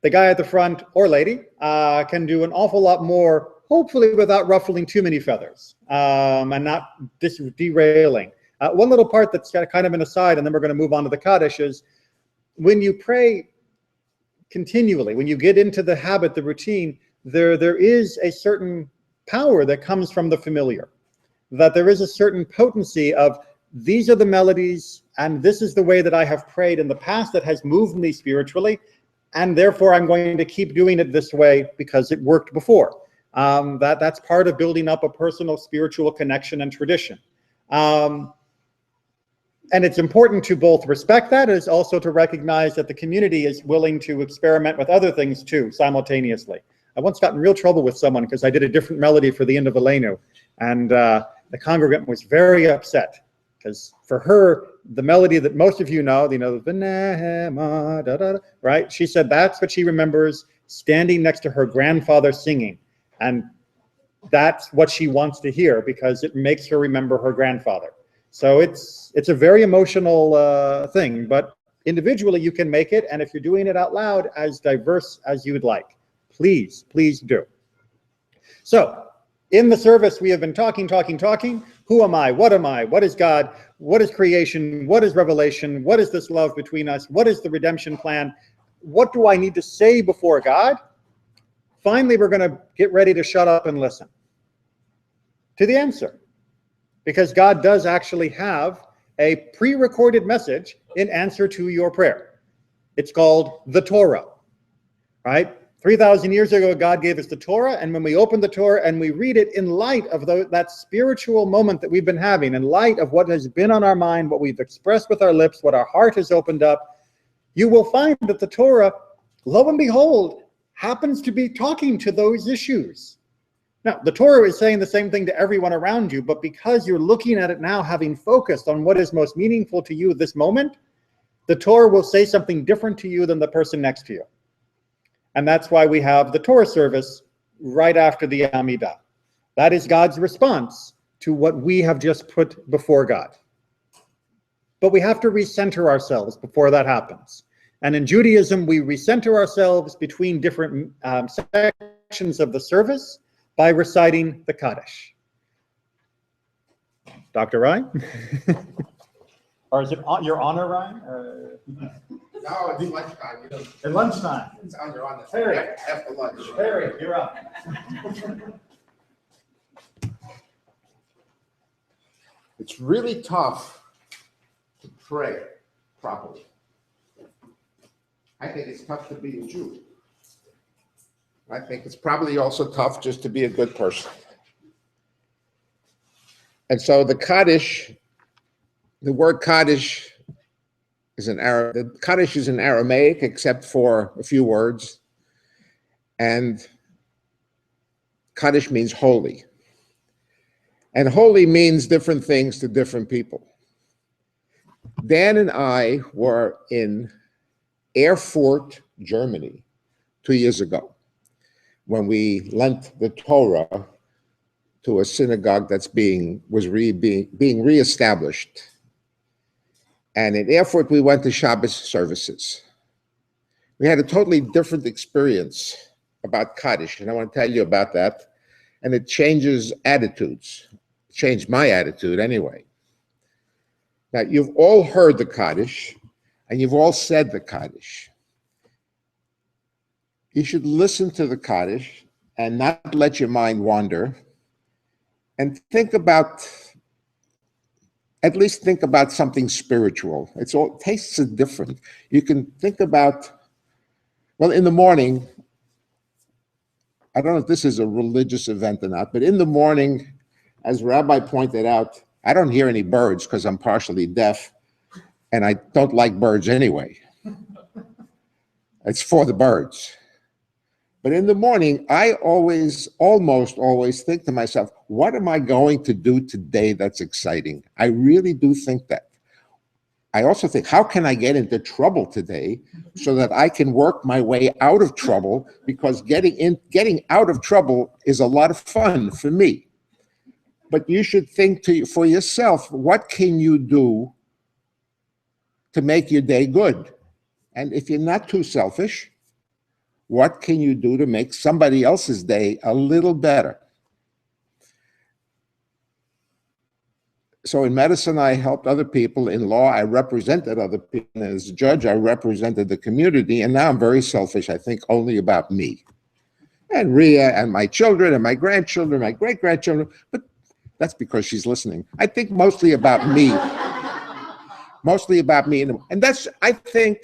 the guy at the front, or lady, can do an awful lot more, hopefully without ruffling too many feathers, and not derailing. One little part that's kind of an aside, and then we're going to move on to the Kaddish, is when you pray continually, when you get into the habit, the routine, there is a certain power that comes from the familiar, that there is a certain potency of, these are the melodies, and this is the way that I have prayed in the past that has moved me spiritually, and therefore I'm going to keep doing it this way because it worked before. That's part of building up a personal spiritual connection and tradition. And it's important to both respect that, as also to recognize that the community is willing to experiment with other things too, simultaneously. I once got in real trouble with someone because I did a different melody for the end of Aleinu, and the congregant was very upset, because for her, the melody that most of you know, the V'nehema, da, da, da, right? She said that's what she remembers standing next to her grandfather singing, and that's what she wants to hear because it makes her remember her grandfather. So it's a very emotional thing, but individually you can make it, and if you're doing it out loud, as diverse as you would like. Please do. So in the service, we have been talking. Who am I? What is God? What is creation? What is revelation? What is this love between us? What is the redemption plan? What do I need to say before God? Finally, we're going to get ready to shut up and listen to the answer. Because God does actually have a pre-recorded message in answer to your prayer. It's called the Torah, right? 3,000 years ago, God gave us the Torah, and when we open the Torah and we read it in light of that spiritual moment that we've been having, in light of what has been on our mind, what we've expressed with our lips, what our heart has opened up, you will find that the Torah, lo and behold, happens to be talking to those issues. Now, the Torah is saying the same thing to everyone around you, but because you're looking at it now, having focused on what is most meaningful to you at this moment, the Torah will say something different to you than the person next to you. And that's why we have the Torah service right after the Amidah. That is God's response to what we have just put before God. But we have to recenter ourselves before that happens. And in Judaism, we recenter ourselves between different sections of the service by reciting the Kaddish. Dr. Ryan? Or is it your honor, Ryan?
No, it's lunchtime. You know,
At lunchtime.
it's on your honor.
Harry.
After lunch.
Barry, you're up.
It's really tough to pray properly. I think it's tough to be a Jew. I think it's probably also tough just to be a good person. And so the Kaddish, the word Kaddish is the Kaddish is in Aramaic, except for a few words. And Kaddish means holy. And holy means different things to different people. Dan and I were in Erfurt, Germany, 2 years ago, when we lent the Torah to a synagogue that's being reestablished. And in Erfurt, we went to Shabbos services. We had a totally different experience about Kaddish, and I want to tell you about that. And it changes attitudes. It changed my attitude anyway. Now, you've all heard the Kaddish, and you've all said the Kaddish. You should listen to the Kaddish and not let your mind wander, and at least think about something spiritual. Tastes are different. You can think about, well, in the morning, I don't know if this is a religious event or not, but in the morning, as Rabbi pointed out, I don't hear any birds because I'm partially deaf, and I don't like birds anyway. It's for the birds. But in the morning, I almost always think to myself, what am I going to do today that's exciting? I really do think that. I also think, how can I get into trouble today so that I can work my way out of trouble? Because getting out of trouble is a lot of fun for me. But you should think for yourself, what can you do to make your day good? And if you're not too selfish, what can you do to make somebody else's day a little better? So in medicine, I helped other people. In law, I represented other people. And as a judge, I represented the community. And now I'm very selfish. I think only about me and Rhea and my children and my grandchildren, my great-grandchildren. But that's because she's listening. I think mostly about me. Mostly about me. And that's, I think,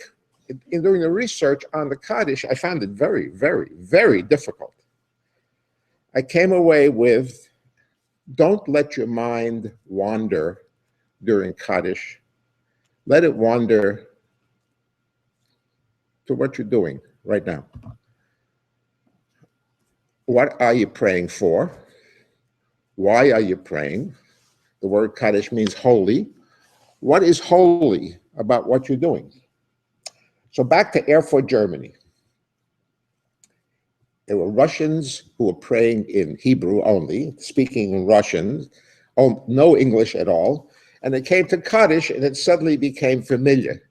in doing the research on the Kaddish, I found it very, very, very difficult. I came away with, don't let your mind wander during Kaddish. Let it wander to what you're doing right now. What are you praying for? Why are you praying? The word Kaddish means holy. What is holy about what you're doing? So back to Erfurt, Germany. There were Russians who were praying in Hebrew only, speaking in Russian, no English at all. And they came to Kaddish and it suddenly became familiar.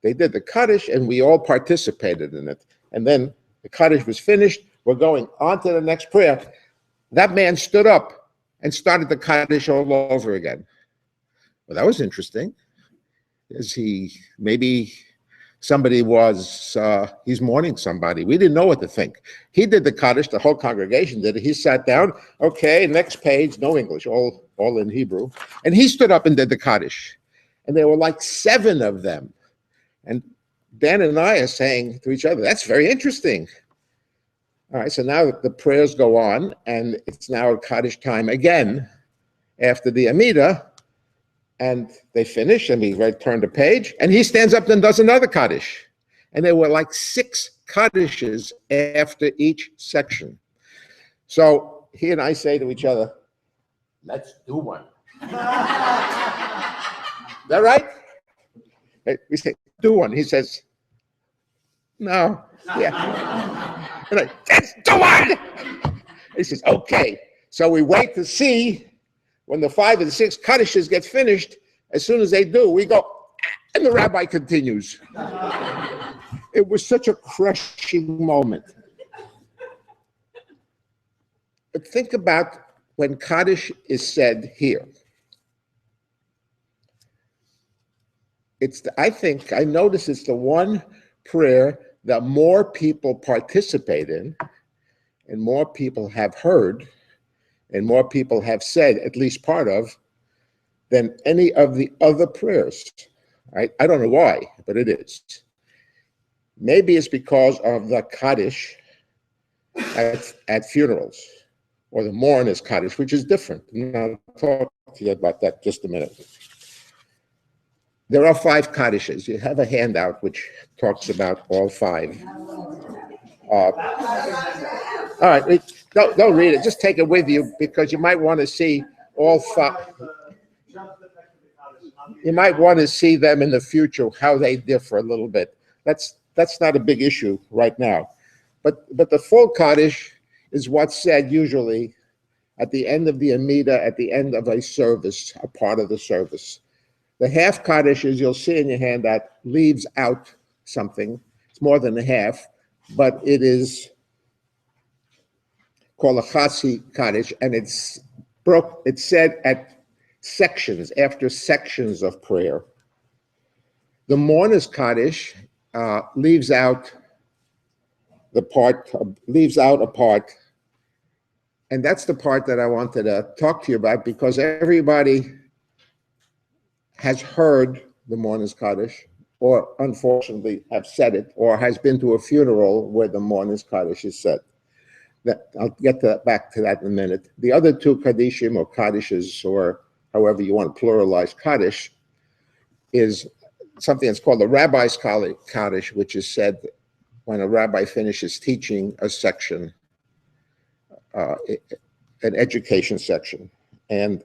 They did the Kaddish and we all participated in it. And then the Kaddish was finished. We're going on to the next prayer. That man stood up and started the Kaddish all over again. Well, that was interesting. Maybe somebody he's mourning somebody. We didn't know what to think. He did the Kaddish, the whole congregation did it. He sat down, okay, next page, no English, all in Hebrew. And he stood up and did the Kaddish. And there were like 7 of them. And Dan and I are saying to each other, that's very interesting. All right, so now the prayers go on, and it's now Kaddish time again after the Amida. And they finish, and we turn the page, and he stands up and does another Kaddish. And there were like 6 Kaddishes after each section. So he and I say to each other, let's do one. Is that right? We say, do one. He says, no. Yeah. And let's do one. He says, okay. So we wait to see when the 5 and 6 Kaddishes get finished. As soon as they do, we go, and the rabbi continues. It was such a crushing moment. But think about when Kaddish is said here. I notice it's the one prayer that more people participate in, and more people have heard, and more people have said, at least part of, than any of the other prayers. Right? I don't know why, but it is. Maybe it's because of the Kaddish at funerals, or the mourner's Kaddish, which is different. And I'll talk to you about that just a minute. There are 5 Kaddishes. You have a handout which talks about all 5. All right, don't read it. Just take it with you because you might want to see all 5. You might want to see them in the future, how they differ a little bit. That's not a big issue right now. But the full Kaddish is what's said usually at the end of the Amida, at the end of a service, a part of the service. The half Kaddish, as you'll see in your handout, leaves out something. It's more than a half, but it is called a Chasi Kaddish, and it's said at sections, after sections of prayer. The mourner's Kaddish leaves out a part, and that's the part that I wanted to talk to you about, because everybody has heard the mourner's Kaddish, or unfortunately have said it, or has been to a funeral where the mourner's Kaddish is said. I'll get back to that in a minute. The other 2 Kaddishim, or Kaddishes, or however you want to pluralize Kaddish, is something that's called the Rabbi's Kaddish, which is said when a rabbi finishes teaching a section, an education section. And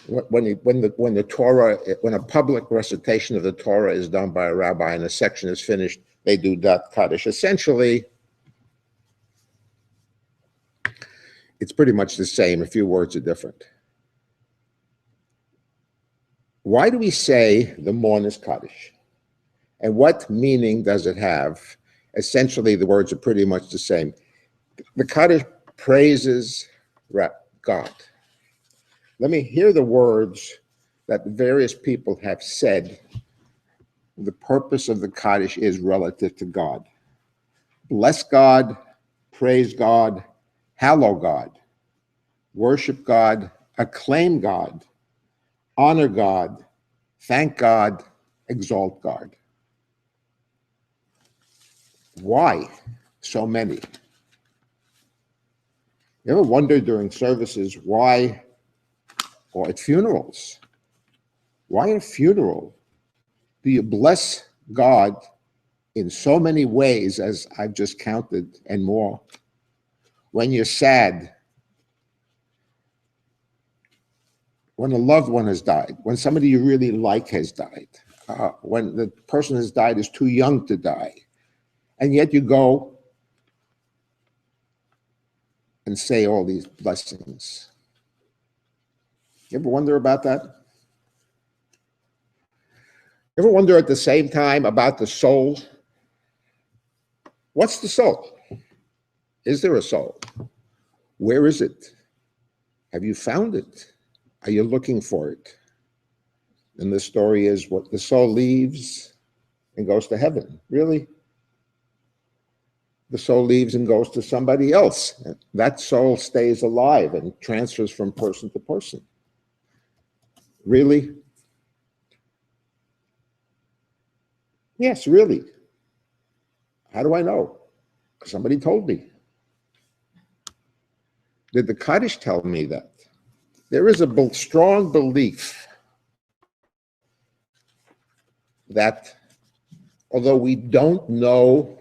when the Torah, when a public recitation of the Torah is done by a rabbi and a section is finished, they do Dat Kaddish. Essentially, it's pretty much the same. A few words are different. Why do we say the Mourner's Kaddish? And what meaning does it have? Essentially, the words are pretty much the same. The Kaddish praises God. Let me hear the words that various people have said. The purpose of the Kaddish is relative to God. Bless God, praise God, hallow God, worship God, acclaim God, honor God, thank God, exalt God. Why so many? You ever wonder during services why, or at funerals, why at a funeral do you bless God in so many ways as I've just counted and more? When you're sad, when a loved one has died, when somebody you really like has died, when the person has died is too young to die, and yet you go and say all these blessings. You ever wonder about that? You ever wonder at the same time about the soul? What's the soul? Is there a soul? Where is it? Have you found it? Are you looking for it? And the story is what the soul leaves and goes to heaven. Really? The soul leaves and goes to somebody else. That soul stays alive and transfers from person to person. Really? Yes, really. How do I know? Somebody told me. Did the Kaddish tell me that? There is a strong belief that although we don't know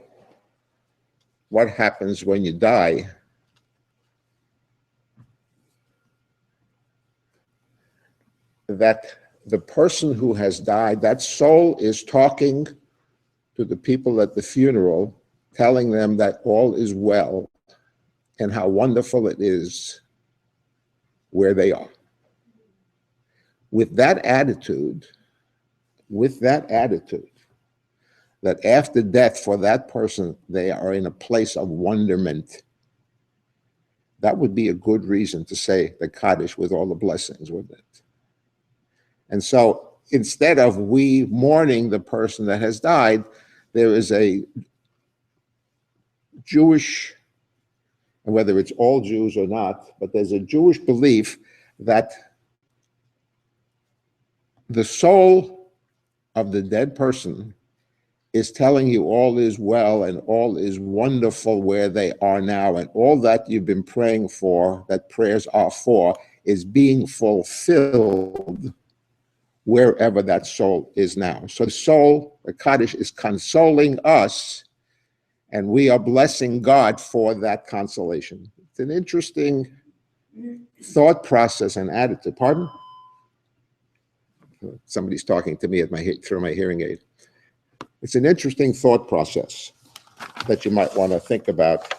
what happens when you die, that the person who has died, that soul is talking to the people at the funeral, telling them that all is well and how wonderful it is where they are. With that attitude, that after death for that person, they are in a place of wonderment, that would be a good reason to say the Kaddish with all the blessings, wouldn't it? And so instead of we mourning the person that has died, there is a Jewish, and whether it's all Jews or not, but there's a Jewish belief that the soul of the dead person is telling you all is well and all is wonderful where they are now, and all that you've been praying for, that prayers are for, is being fulfilled wherever that soul is now. So the soul, the Kaddish, is consoling us, and we are blessing God for that consolation. It's an interesting thought process and attitude. Pardon? Somebody's talking to me through my hearing aid. It's an interesting thought process that you might want to think about.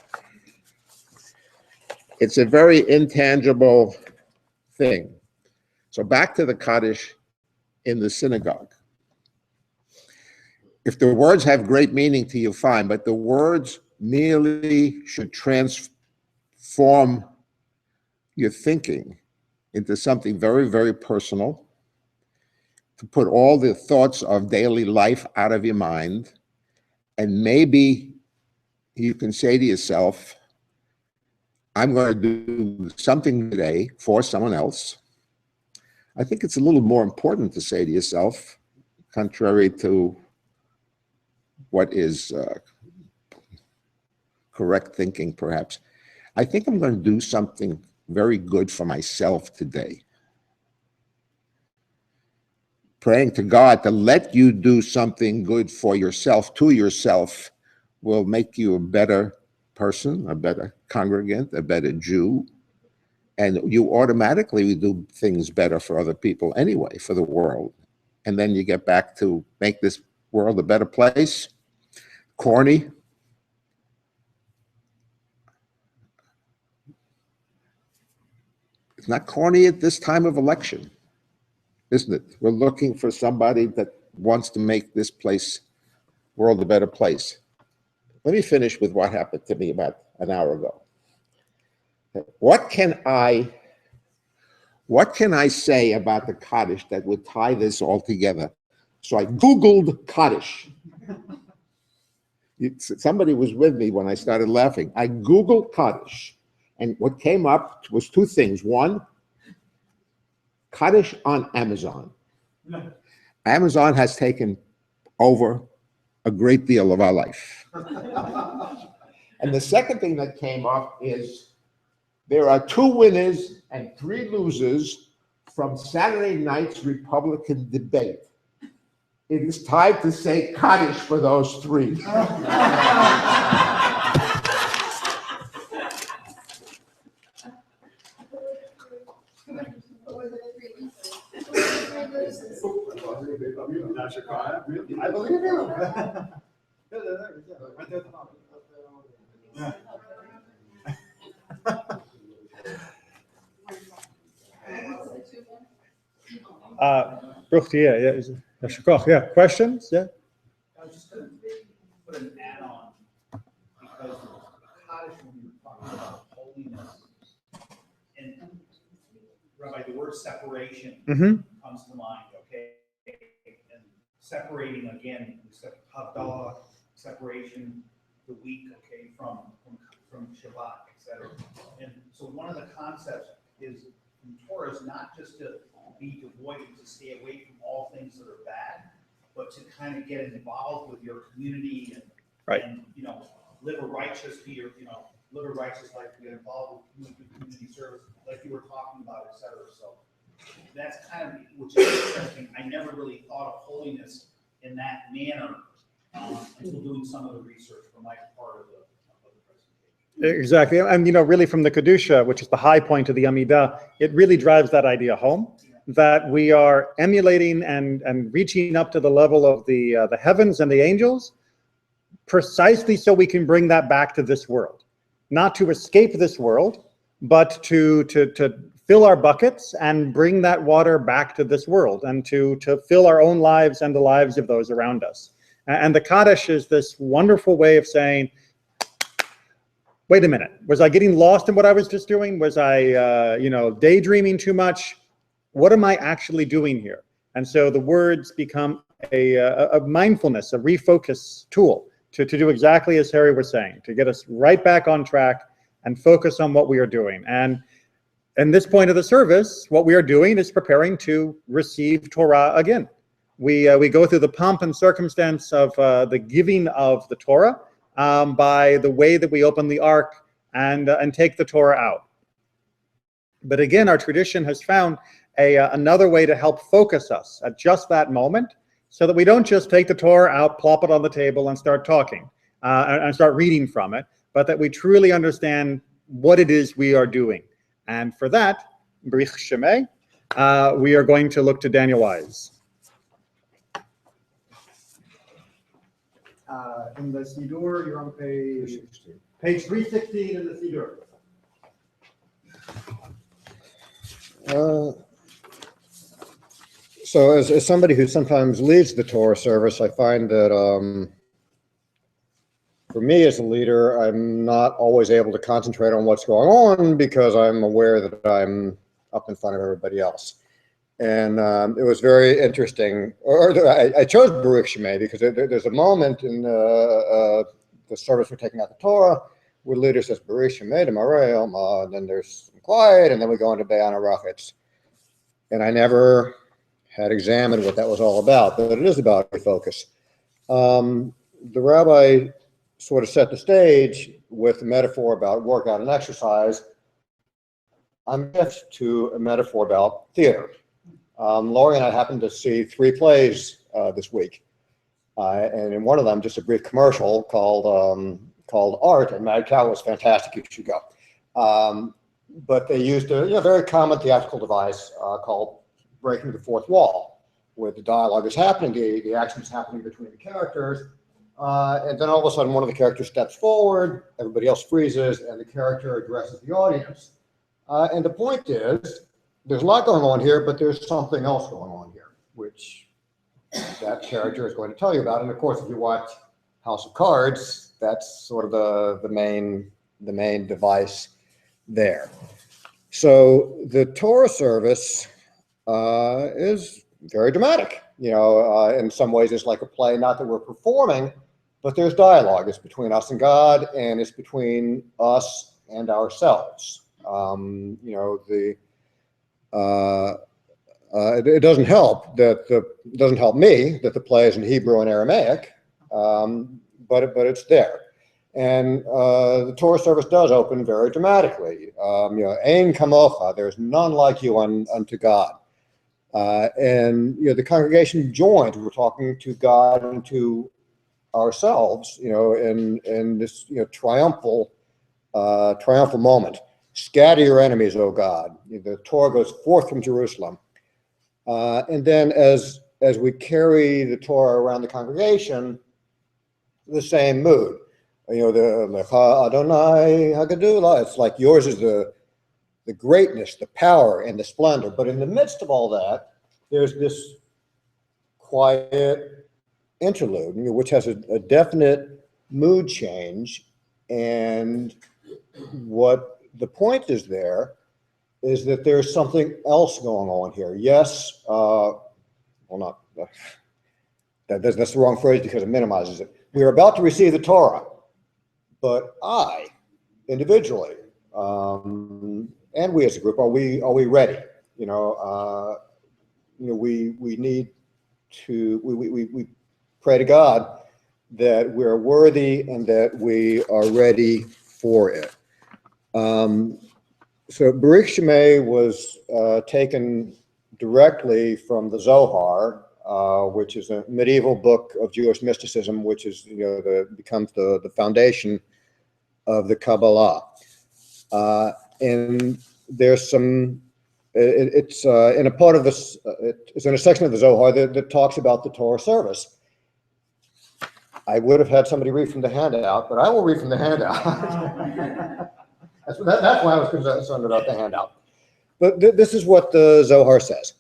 It's a very intangible thing. So back to the Kaddish in the synagogue. If the words have great meaning to you, fine, but the words merely should transform your thinking into something very, very personal, to put all the thoughts of daily life out of your mind, and maybe you can say to yourself, I'm going to do something today for someone else. I think it's a little more important to say to yourself, contrary to what is correct thinking, perhaps. I think I'm going to do something very good for myself today. praying to God to let you do something good for yourself, to yourself, will make you a better person, a better congregant, a better Jew. And you automatically do things better for other people anyway, for the world. And then you get back to make this world a better place. Corny. It's not corny at this time of election, isn't it? We're looking for somebody that wants to make this world a better place. Let me finish with what happened to me about an hour ago. What can I say about the Kaddish that would tie this all together? So I Googled Kaddish. Somebody was with me when I started laughing. I Googled Kaddish, and what came up was two things. One, Kaddish on Amazon. Amazon has taken over a great deal of our life. And the second thing that came up is there are 2 winners and 3 losers from Saturday night's Republican debate. It is time to say Kaddish for those 3.
I believe you. Right there at the bottom.
Bruch, yeah, questions? Yeah.
I was just gonna put an add-on, because Kaddish, when we were talking about holiness, and Rabbi, the word separation comes to mind, okay? And separating again, Havdalah, separation, the week, okay, from Shabbat, etc. And so one of the concepts is in Torah is not just to be devoid, to stay away from all things that are bad, but to kind of get involved with your community and,
Right.
and live a righteous life, get involved with community service, like you were talking about, etc. So that's kind of, which is interesting. I never really thought of holiness in that manner until doing some of the research for my part of the presentation.
Exactly. And, really from the Kedusha, which is the high point of the Amidah, it really drives that idea home, that we are emulating and reaching up to the level of the heavens and the angels, precisely so we can bring that back to this world. Not to escape this world, but to fill our buckets and bring that water back to this world, and to fill our own lives and the lives of those around us. And the Kaddish is this wonderful way of saying, wait a minute, was I getting lost in what I was just doing? Was I, daydreaming too much? What am I actually doing here? And so the words become a mindfulness, a refocus tool to do exactly as Harry was saying, to get us right back on track and focus on what we are doing. And in this point of the service, what we are doing is preparing to receive Torah again. We go through the pomp and circumstance of the giving of the Torah by the way that we open the ark and take the Torah out. But again, our tradition has found another way to help focus us at just that moment, so that we don't just take the Torah out, plop it on the table, and start talking and start reading from it, but that we truly understand what it is we are doing. And for that, Brich Shemay, we are going to look to Daniel Wise.
In the Siddur, you're on page 316 in the Siddur.
So as somebody who sometimes leads the Torah service, I find that for me as a leader, I'm not always able to concentrate on what's going on because I'm aware that I'm up in front of everybody else. And it was very interesting, I chose Baruch Shemay because there's a moment in the service we're taking out the Torah where the leader says, Baruch Shemay D'Marei, and then there's some quiet, and then we go into Be'ana Rachitz. And I never had examined what that was all about, but it is about refocus. The rabbi sort of set the stage with a metaphor about workout and exercise. I'm next to a metaphor about theater. Lori and I happened to see 3 plays this week. And in one of them, just a brief commercial called Art, and Mad Cow was fantastic. You should go. But they used a very common theatrical device called breaking the fourth wall, where the dialogue is happening, the action is happening between the characters, and then all of a sudden one of the characters steps forward, everybody else freezes, and the character addresses the audience. And the point is, there's a lot going on here, but there's something else going on here, which that character is going to tell you about. And of course, if you watch House of Cards, that's sort of the main device there. So the Torah service is very dramatic. In some ways it's like a play, not that we're performing, but there's dialogue. It's between us and God, and it's between us and ourselves. It doesn't help me that the play is in Hebrew and Aramaic, but it's there. And the Torah service does open very dramatically. Ein kamocha, there's none like you unto God. And the congregation joins. We're talking to God and to ourselves, in this triumphal moment. Scatter your enemies, O God. The Torah goes forth from Jerusalem. And then as we carry the Torah around the congregation, the same mood. The Lecha Adonai Hagadulah. It's like yours is the greatness, the power, and the splendor. But in the midst of all that, there's this quiet interlude, which has a definite mood change. And what the point is there is that there's something else going on here. Yes, that's the wrong phrase because it minimizes it. We're about to receive the Torah, but I, individually, and we as a group, are we ready? We need to, we pray to God that we're worthy and that we are ready for it. So Baruch Shemay was taken directly from the Zohar, which is a medieval book of Jewish mysticism, which is becomes the foundation of the Kabbalah. And there's some. It's in a part of this. It's in a section of the Zohar that talks about the Torah service. I would have had somebody read from the handout, but I will read from the handout. That's why I was concerned about the handout. But this is what the Zohar says.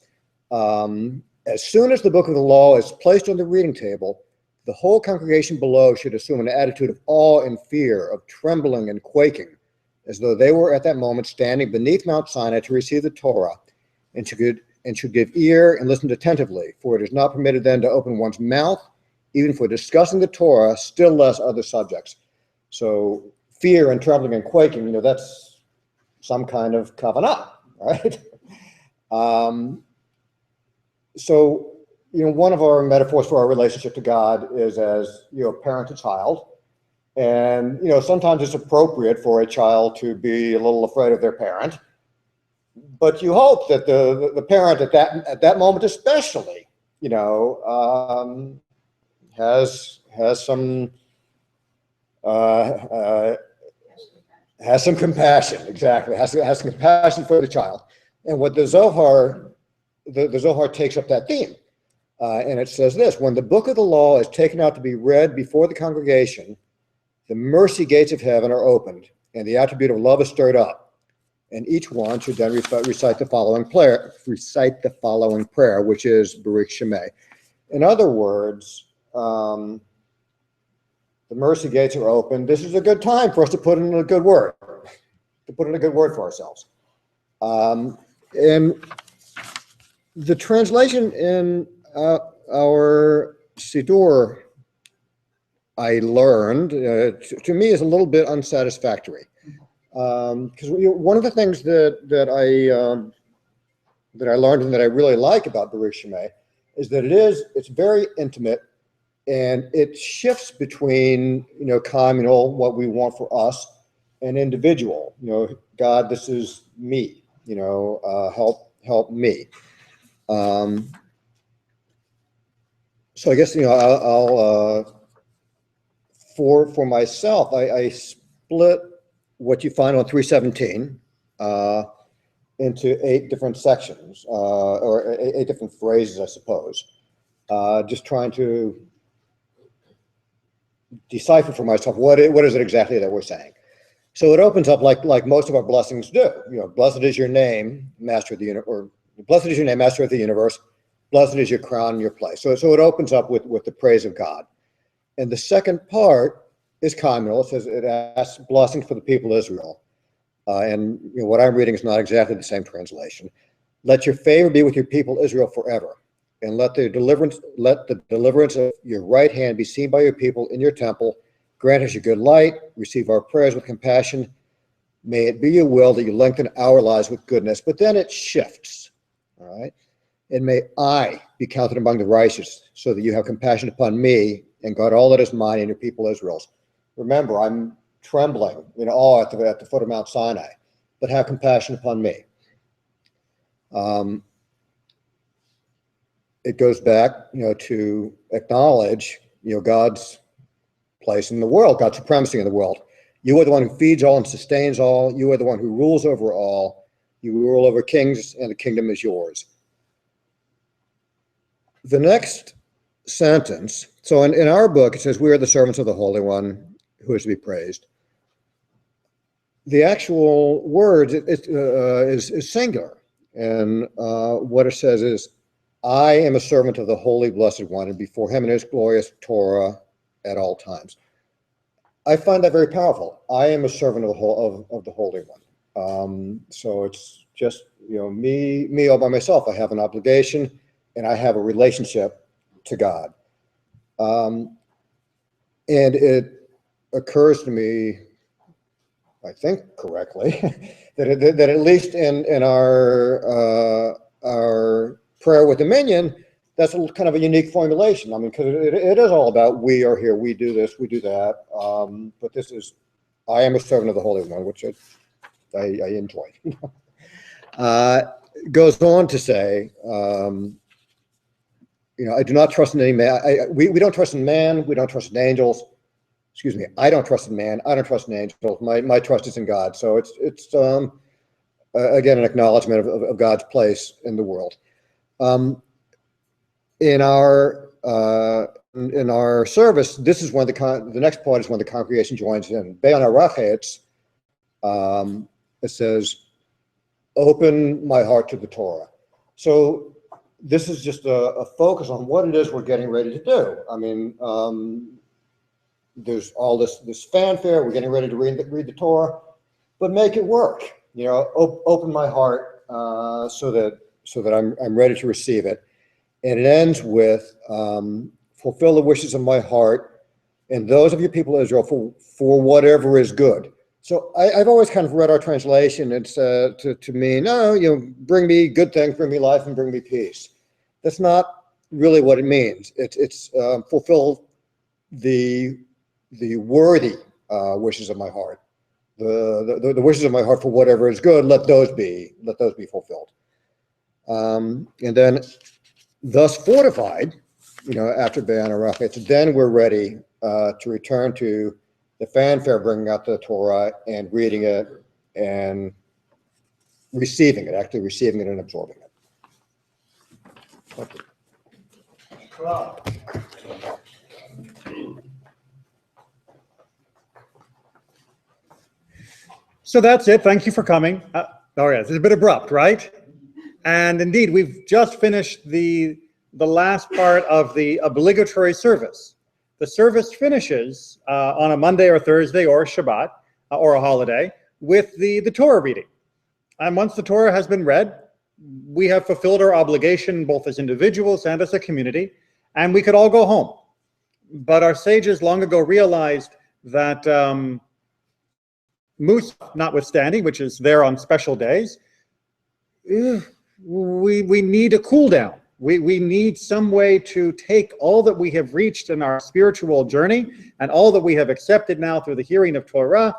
As soon as the book of the law is placed on the reading table, the whole congregation below should assume an attitude of awe and fear, of trembling and quaking, as though they were at that moment standing beneath Mount Sinai to receive the Torah, and should give ear and listen attentively, for it is not permitted then to open one's mouth, even for discussing the Torah, still less other subjects. So fear and trembling and quaking, that's some kind of kavanah, right? So, one of our metaphors for our relationship to God is as, parent to child. And, sometimes it's appropriate for a child to be a little afraid of their parent. But you hope that the parent at that moment especially, has some compassion, exactly, has some compassion for the child. And what the Zohar takes up that theme. And it says this: when the book of the law is taken out to be read before the congregation, the mercy gates of heaven are opened, and the attribute of love is stirred up. And each one should then recite the following prayer, which is Baruch Shemay. In other words, the mercy gates are open. This is a good time for us to put in a good word, for ourselves. And the translation in our Siddur, I learned, to me, is a little bit unsatisfactory. Because one of the things that I learned and that I really like about Baruch Shemay is that it's very intimate, and it shifts between communal, what we want for us, and individual. God, this is me. Help me. So I guess, I'll for myself, I split what you find on 317 into 8 different sections, or 8 different phrases, I suppose. Just trying to decipher for myself what is it exactly that we're saying. So it opens up like most of our blessings do. Blessed is your name, Master of the universe, or blessed is your name, Master of the universe. Blessed is your crown and your place. So it opens up with the praise of God. And the second part is communal. It says it asks blessings for the people of Israel. And what I'm reading is not exactly the same translation. Let your favor be with your people Israel forever, and let the deliverance of your right hand be seen by your people in your temple. Grant us your good light. Receive our prayers with compassion. May it be your will that you lengthen our lives with goodness. But then it shifts. All right. And may I be counted among the righteous, so that you have compassion upon me and guard all that is mine and your people Israel's. Remember, I'm trembling in awe at the foot of Mount Sinai, but have compassion upon me. It goes back, to acknowledge, God's place in the world, God's supremacy in the world. You are the one who feeds all and sustains all. You are the one who rules over all. You rule over kings, and the kingdom is yours. The next sentence, so in our book, it says, we are the servants of the Holy One who is to be praised. The actual word is singular. And what it says is, I am a servant of the Holy Blessed One, and before him in his glorious Torah at all times. I find that very powerful. I am a servant of the Holy One. So it's just, me all by myself. I have an obligation, and I have a relationship to God. And it occurs to me, I think correctly, that at least in our prayer with Dominion, that's kind of a unique formulation. I mean, because it is all about we are here, we do this, we do that. But this is, I am a servant of the Holy One, which I enjoy. Goes on to say, I do not trust in any man. We don't trust in man. We don't trust in angels. Excuse me. I don't trust in man. I don't trust in angels. My trust is in God. So it's again an acknowledgement of God's place in the world. In our service, this is when the next part is when the congregation joins in. Be'an Arachetz, it says, "Open my heart to the Torah." So this is just a focus on what it is we're getting ready to do. I mean, there's all this fanfare. We're getting ready to read the Torah, but make it work. Open my heart so that I'm ready to receive it. And it ends with, fulfill the wishes of my heart and those of your people Israel for whatever is good. So I've always kind of read our translation. It's to mean, bring me good things, bring me life, and bring me peace. That's not really what it means. It's fulfill the worthy wishes of my heart. The wishes of my heart for whatever is good, let those be fulfilled. And then, thus fortified, after Be'an Arachetz, then we're ready to return to the fanfare, bringing out the Torah and reading it and receiving it, actually receiving it and absorbing it. Thank you.
So that's it. Thank you for coming. It's a bit abrupt, right? And indeed, we've just finished the last part of the obligatory service. The service finishes on a Monday or Thursday or Shabbat or a holiday with the Torah reading. And once the Torah has been read, we have fulfilled our obligation both as individuals and as a community, and we could all go home. But our sages long ago realized that Musaf notwithstanding, which is there on special days, we need a cool down. We need some way to take all that we have reached in our spiritual journey and all that we have accepted now through the hearing of Torah,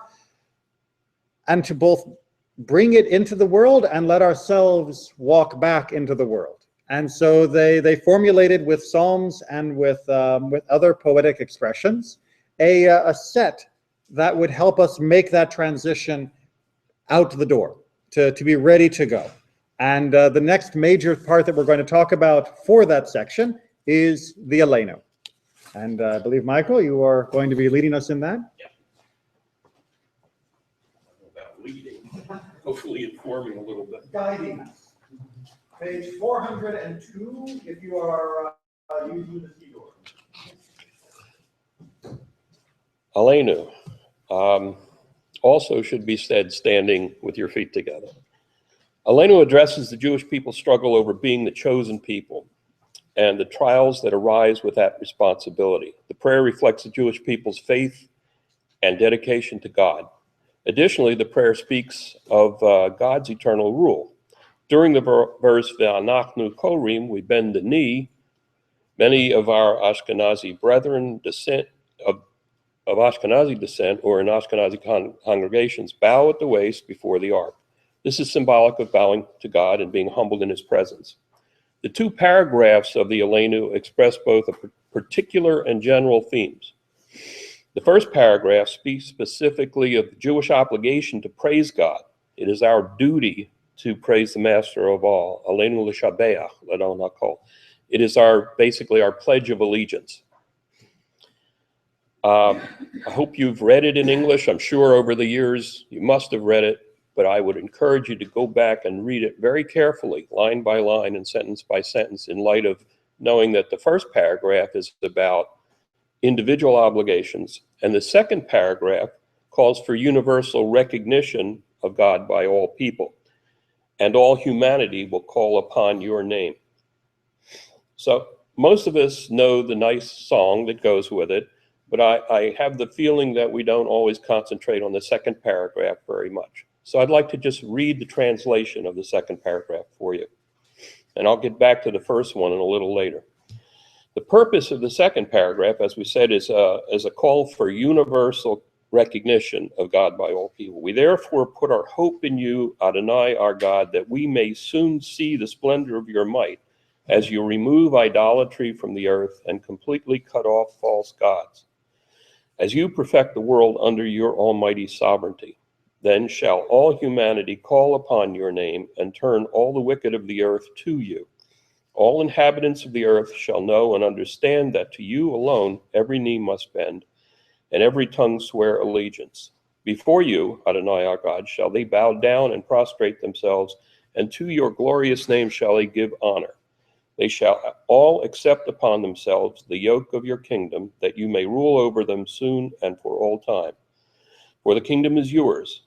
and to both bring it into the world and let ourselves walk back into the world. And so they formulated with psalms and with other poetic expressions a set that would help us make that transition out the door to be ready to go. And the next major part that we're going to talk about for that section is the Aleinu. And I believe, Michael, you are going to be leading us in that.
About leading, hopefully informing a little bit.
Guiding us. Page 402, if you are using the keyboard.
Aleinu also should be said standing with your feet together. Aleinu addresses the Jewish people's struggle over being the chosen people and the trials that arise with that responsibility. The prayer reflects the Jewish people's faith and dedication to God. Additionally, the prayer speaks of God's eternal rule. During the verse, Ve'anachnu korim, we bend the knee, many of our Ashkenazi brethren of Ashkenazi descent or in Ashkenazi congregations bow at the waist before the ark. This is symbolic of bowing to God and being humbled in his presence. The two paragraphs of the Aleinu express both a particular and general themes. The first paragraph speaks specifically of the Jewish obligation to praise God. It is our duty to praise the master of all. Aleinu l'shabeach, l'adon hakol. It is basically our pledge of allegiance. I hope you've read it in English. I'm sure over the years you must have read it, but I would encourage you to go back and read it very carefully, line by line and sentence by sentence, in light of knowing that the first paragraph is about individual obligations, and the second paragraph calls for universal recognition of God by all people, and all humanity will call upon your name. So most of us know the nice song that goes with it, but I have the feeling that we don't always concentrate on the second paragraph very much. So I'd like to just read the translation of the second paragraph for you. And I'll get back to the first one in a little later. The purpose of the second paragraph, as we said, is a call for universal recognition of God by all people. We therefore put our hope in you, Adonai, our God, that we may soon see the splendor of your might as you remove idolatry from the earth and completely cut off false gods. As you perfect the world under your almighty sovereignty, then shall all humanity call upon your name and turn all the wicked of the earth to you. All inhabitants of the earth shall know and understand that to you alone every knee must bend and every tongue swear allegiance. Before you, Adonai our God, shall they bow down and prostrate themselves, and to your glorious name shall they give honor. They shall all accept upon themselves the yoke of your kingdom, that you may rule over them soon and for all time. For the kingdom is yours,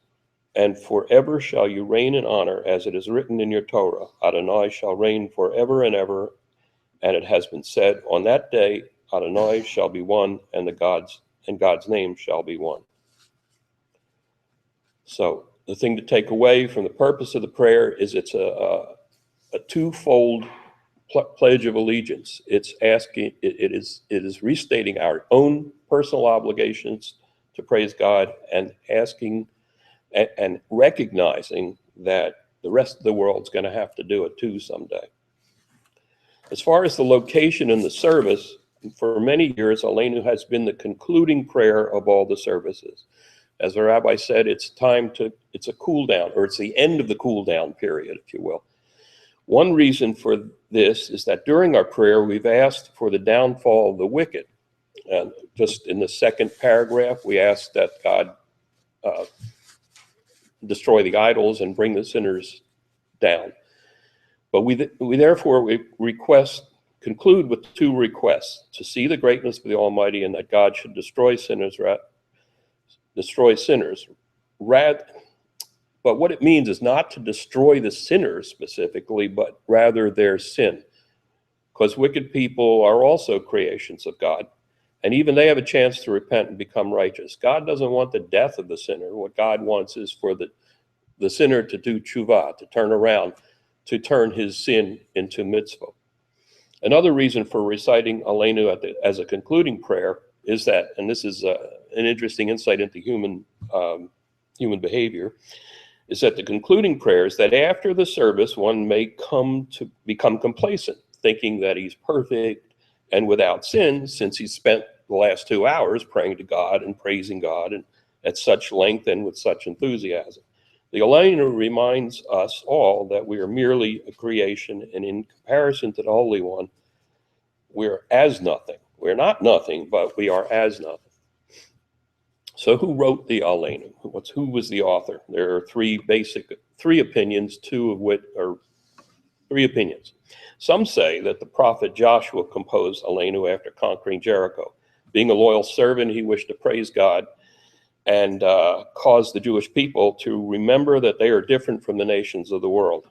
and forever shall you reign in honor, as it is written in your Torah. Adonai shall reign forever and ever. And it has been said, on that day, Adonai shall be one, and God's name shall be one. So the thing to take away from the purpose of the prayer is it's a twofold pledge of allegiance. It's asking, it is restating our own personal obligations to praise God and asking and recognizing that the rest of the world's going to have to do it too someday. As far as the location in the service, for many years, Aleinu has been the concluding prayer of all the services. As the rabbi said, it's a cool down, or it's the end of the cool down period, if you will. One reason for this is that during our prayer, we've asked for the downfall of the wicked. And just in the second paragraph, we asked that God destroy the idols and bring the sinners down. But we therefore conclude with two requests: to see the greatness of the Almighty, and that God should destroy sinners. But what it means is not to destroy the sinners specifically, but rather their sin. Because wicked people are also creations of God, and even they have a chance to repent and become righteous. God doesn't want the death of the sinner. What God wants is for the sinner to do tshuva, to turn around, to turn his sin into mitzvah. Another reason for reciting Aleinu as a concluding prayer is that, and this is an interesting insight into human behavior, is that the concluding prayers that after the service one may come to become complacent, thinking that he's perfect and without sin, since he spent the last 2 hours praying to God and praising God and at such length and with such enthusiasm. The Aleinu reminds us all that we are merely a creation, and in comparison to the Holy One, we're as nothing. We're not nothing, but we are as nothing. So who wrote the Aleinu? Who was the author? There are three opinions, two of which are three opinions. Some say that the prophet Joshua composed Aleinu after conquering Jericho. Being a loyal servant, he wished to praise God and cause the Jewish people to remember that they are different from the nations of the world.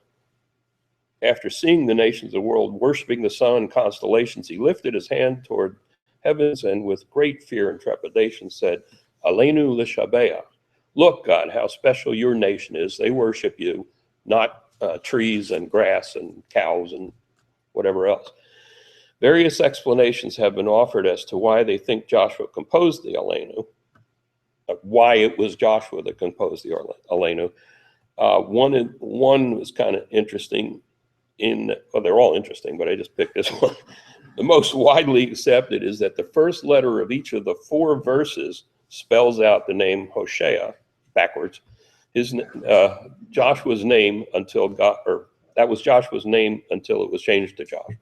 After seeing the nations of the world worshiping the sun and constellations, he lifted his hand toward heavens and with great fear and trepidation said, Aleinu l'shabeach. Look, God, how special your nation is. They worship you, not trees and grass and cows and whatever else. Various explanations have been offered as to why they think Joshua composed the Aleinu, why it was Joshua that composed the Aleinu. One was kind of interesting well, they're all interesting, but I just picked this one. The most widely accepted is that the first letter of each of the 4 verses spells out the name Hosea backwards. Joshua's name until God, or that was Joshua's name until it was changed to Joshua.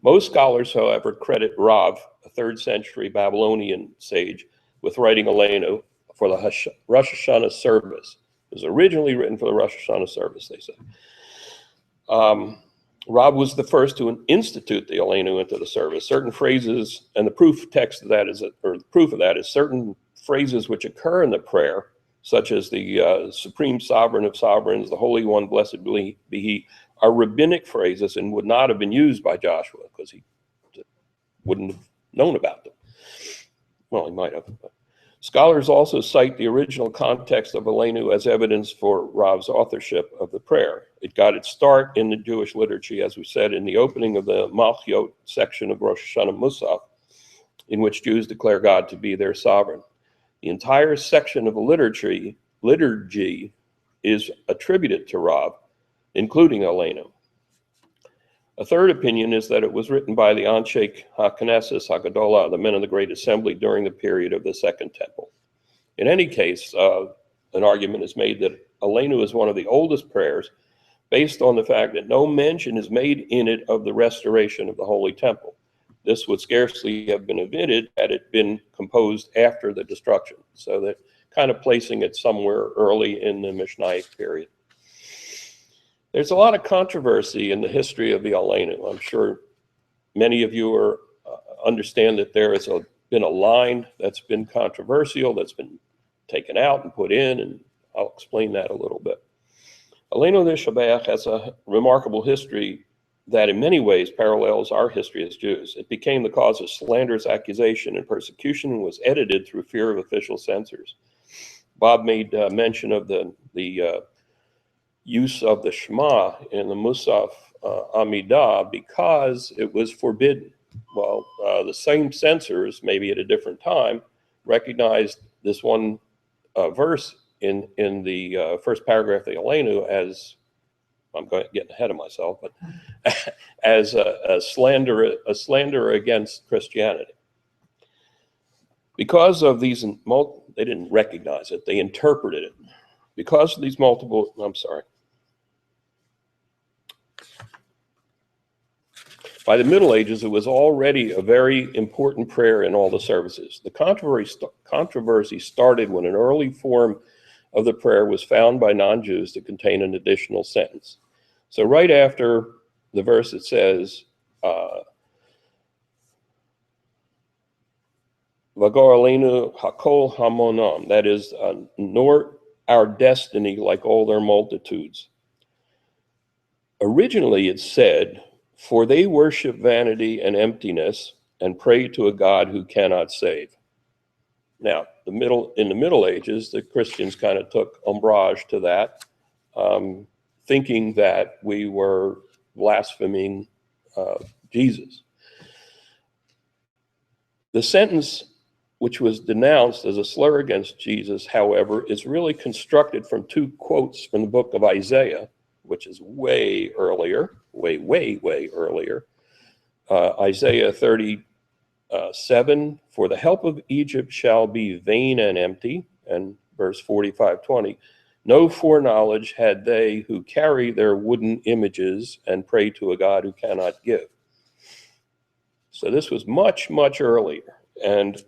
Most scholars, however, credit Rav, a 3rd century Babylonian sage, with writing Aleinu for the Rosh Hashanah service. It was originally written for the Rosh Hashanah service, they say. Rav was the first to institute the Aleinu into the service. Certain phrases, and the proof of that is certain phrases which occur in the prayer, such as the Supreme Sovereign of Sovereigns, the Holy One, blessed be He, are rabbinic phrases and would not have been used by Joshua because he wouldn't have known about them. Well, he might have. But. Scholars also cite the original context of Aleinu as evidence for Rav's authorship of the prayer. It got its start in the Jewish liturgy, as we said, in the opening of the Malchiot section of Rosh Hashanah Musaf, in which Jews declare God to be their sovereign. The entire section of the liturgy is attributed to Rav, including Aleinu. A third opinion is that it was written by the Anshe HaKnesses HaGadolah, the men of the Great Assembly, during the period of the Second Temple. In any case, an argument is made that Aleinu is one of the oldest prayers based on the fact that no mention is made in it of the restoration of the Holy Temple. This would scarcely have been admitted had it been composed after the destruction, so that kind of placing it somewhere early in the Mishnaic period. There's a lot of controversy in the history of the Aleinu. I'm sure many of you understand that there has been a line that's been controversial, that's been taken out and put in, and I'll explain that a little bit. Aleinu l'shabeach has a remarkable history that in many ways parallels our history as Jews. It became the cause of slanderous accusation and persecution and was edited through fear of official censors. Bob made mention of the use of the Shema in the Musaf Amidah because it was forbidden. Well, the same censors, maybe at a different time, recognized this one verse in the first paragraph of the Aleinu as, I'm getting ahead of myself, but as a slander against Christianity. Because of these, they didn't recognize it, they interpreted it. Because of these multiple, By the Middle Ages, it was already a very important prayer in all the services. The controversy started when an early form of the prayer was found by non-Jews to contain an additional sentence. So right after the verse it says, V'gor aleinu hakol hamonam, that is, nor our destiny like all their multitudes. Originally it said, for they worship vanity and emptiness and pray to a God who cannot save. Now, in the Middle Ages, the Christians kind of took umbrage to that, thinking that we were blaspheming Jesus. The sentence which was denounced as a slur against Jesus, however, is really constructed from two quotes from the book of Isaiah, which is way earlier, way earlier. Isaiah 37, for the help of Egypt shall be vain and empty, and verse 45:20, no foreknowledge had they who carry their wooden images and pray to a God who cannot give. So this was much, much earlier. And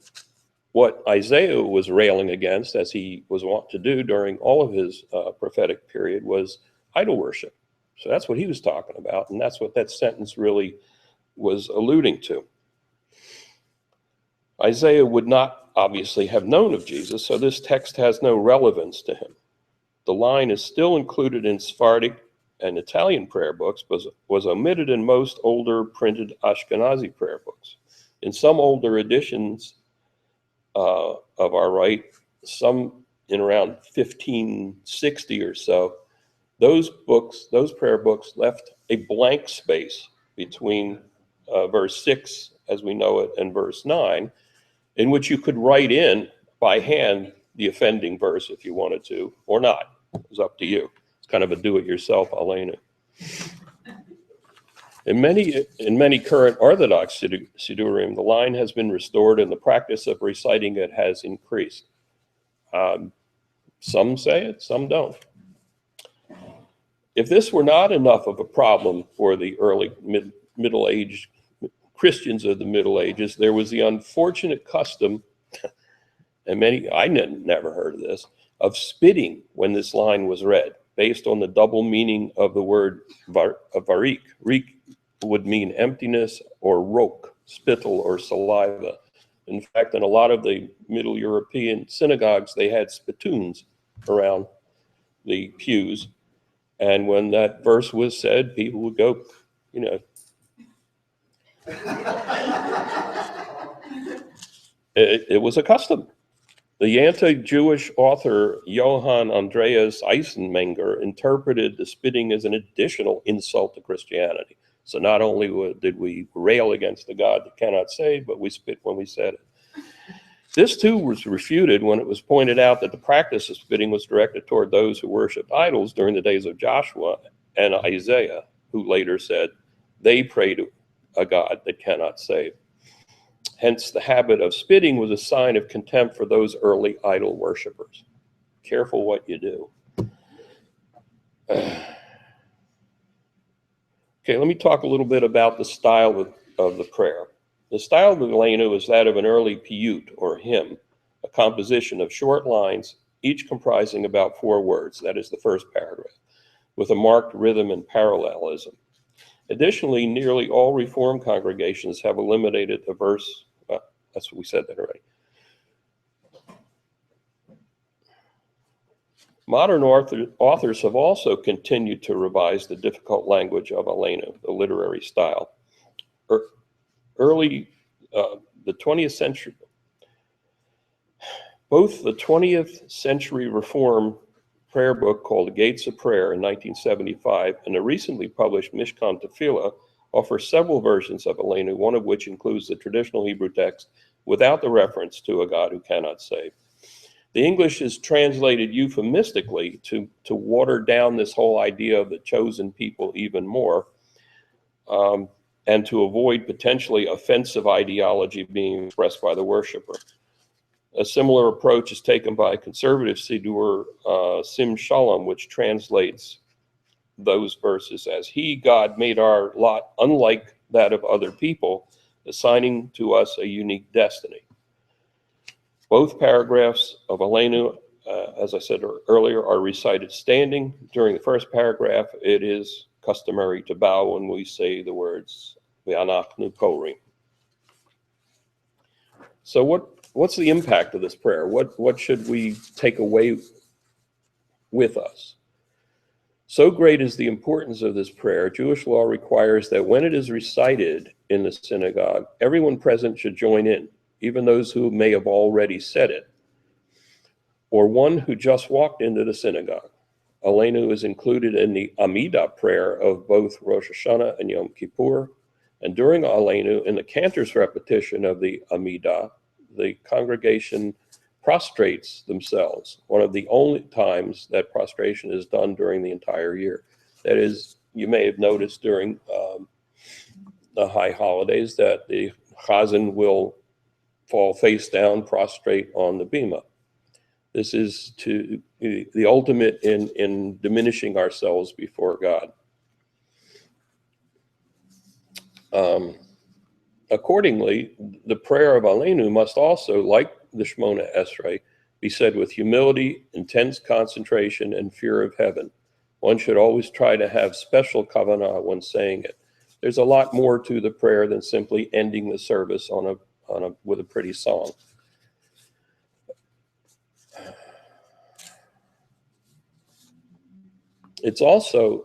what Isaiah was railing against, as he was wont to do during all of his prophetic period, was idol worship. So that's what he was talking about, and that's what that sentence really was alluding to. Isaiah would not obviously have known of Jesus, so this text has no relevance to him. The line is still included in Sephardic and Italian prayer books, but was omitted in most older printed Ashkenazi prayer books. In some older editions of our rite, some in around 1560 or so, those prayer books left a blank space between verse 6, as we know it, and verse 9, in which you could write in by hand the offending verse if you wanted to, or not. It was up to you. It's kind of a do-it-yourself Aleinu. In many current Orthodox Sidurim, the line has been restored and the practice of reciting it has increased. Some say it, some don't. If this were not enough of a problem for the early Middle-aged Christians of the Middle Ages, there was the unfortunate custom, and I never heard of this, of spitting when this line was read, based on the double meaning of the word varik. Reek would mean emptiness, or rok, spittle or saliva. In fact, in a lot of the Middle European synagogues, they had spittoons around the pews. And when that verse was said, people would go, it was a custom. The anti-Jewish author Johann Andreas Eisenmenger interpreted the spitting as an additional insult to Christianity. So not only did we rail against the God that cannot save, but we spit when we said it. This too was refuted when it was pointed out that the practice of spitting was directed toward those who worshiped idols during the days of Joshua and Isaiah, who later said they pray to a God that cannot save. Hence, the habit of spitting was a sign of contempt for those early idol worshipers. Careful what you do. Okay, let me talk a little bit about the style of the prayer. The style of the Aleinu is that of an early piyut, or hymn, a composition of short lines, each comprising about 4 words, that is the first paragraph, with a marked rhythm and parallelism. Additionally, nearly all Reformed congregations have eliminated the verse. That's what we said that already. Modern authors have also continued to revise the difficult language of Aleinu, the literary style. The 20th century, both the 20th century Reform prayer book called The Gates of Prayer in 1975 and a recently published Mishkan Tefillah offer several versions of Aleinu, one of which includes the traditional Hebrew text without the reference to a God who cannot save. The English is translated euphemistically to water down this whole idea of the chosen people even more, and to avoid potentially offensive ideology being expressed by the worshiper. A similar approach is taken by conservative Siddur Sim Shalom, which translates those verses as, He, God, made our lot unlike that of other people, assigning to us a unique destiny. Both paragraphs of Aleinu, as I said earlier, are recited standing. During the first paragraph, it is customary to bow when we say the words, Ve'anachnu korim. So what's the impact of this prayer? What should we take away with us? So great is the importance of this prayer, Jewish law requires that when it is recited in the synagogue, everyone present should join in, even those who may have already said it, or one who just walked into the synagogue. Aleinu is included in the Amidah prayer of both Rosh Hashanah and Yom Kippur, and during Aleinu, in the cantor's repetition of the Amidah, the congregation prostrates themselves. One of the only times that prostration is done during the entire year. That is, you may have noticed during the high holidays that the chazan will fall face down, prostrate on the bima. This is to the ultimate in diminishing ourselves before God. Accordingly, the prayer of Aleinu must also, like the Shemona Esrei, be said with humility, intense concentration, and fear of heaven. One should always try to have special kavanah when saying it. There's a lot more to the prayer than simply ending the service with a pretty song. It's also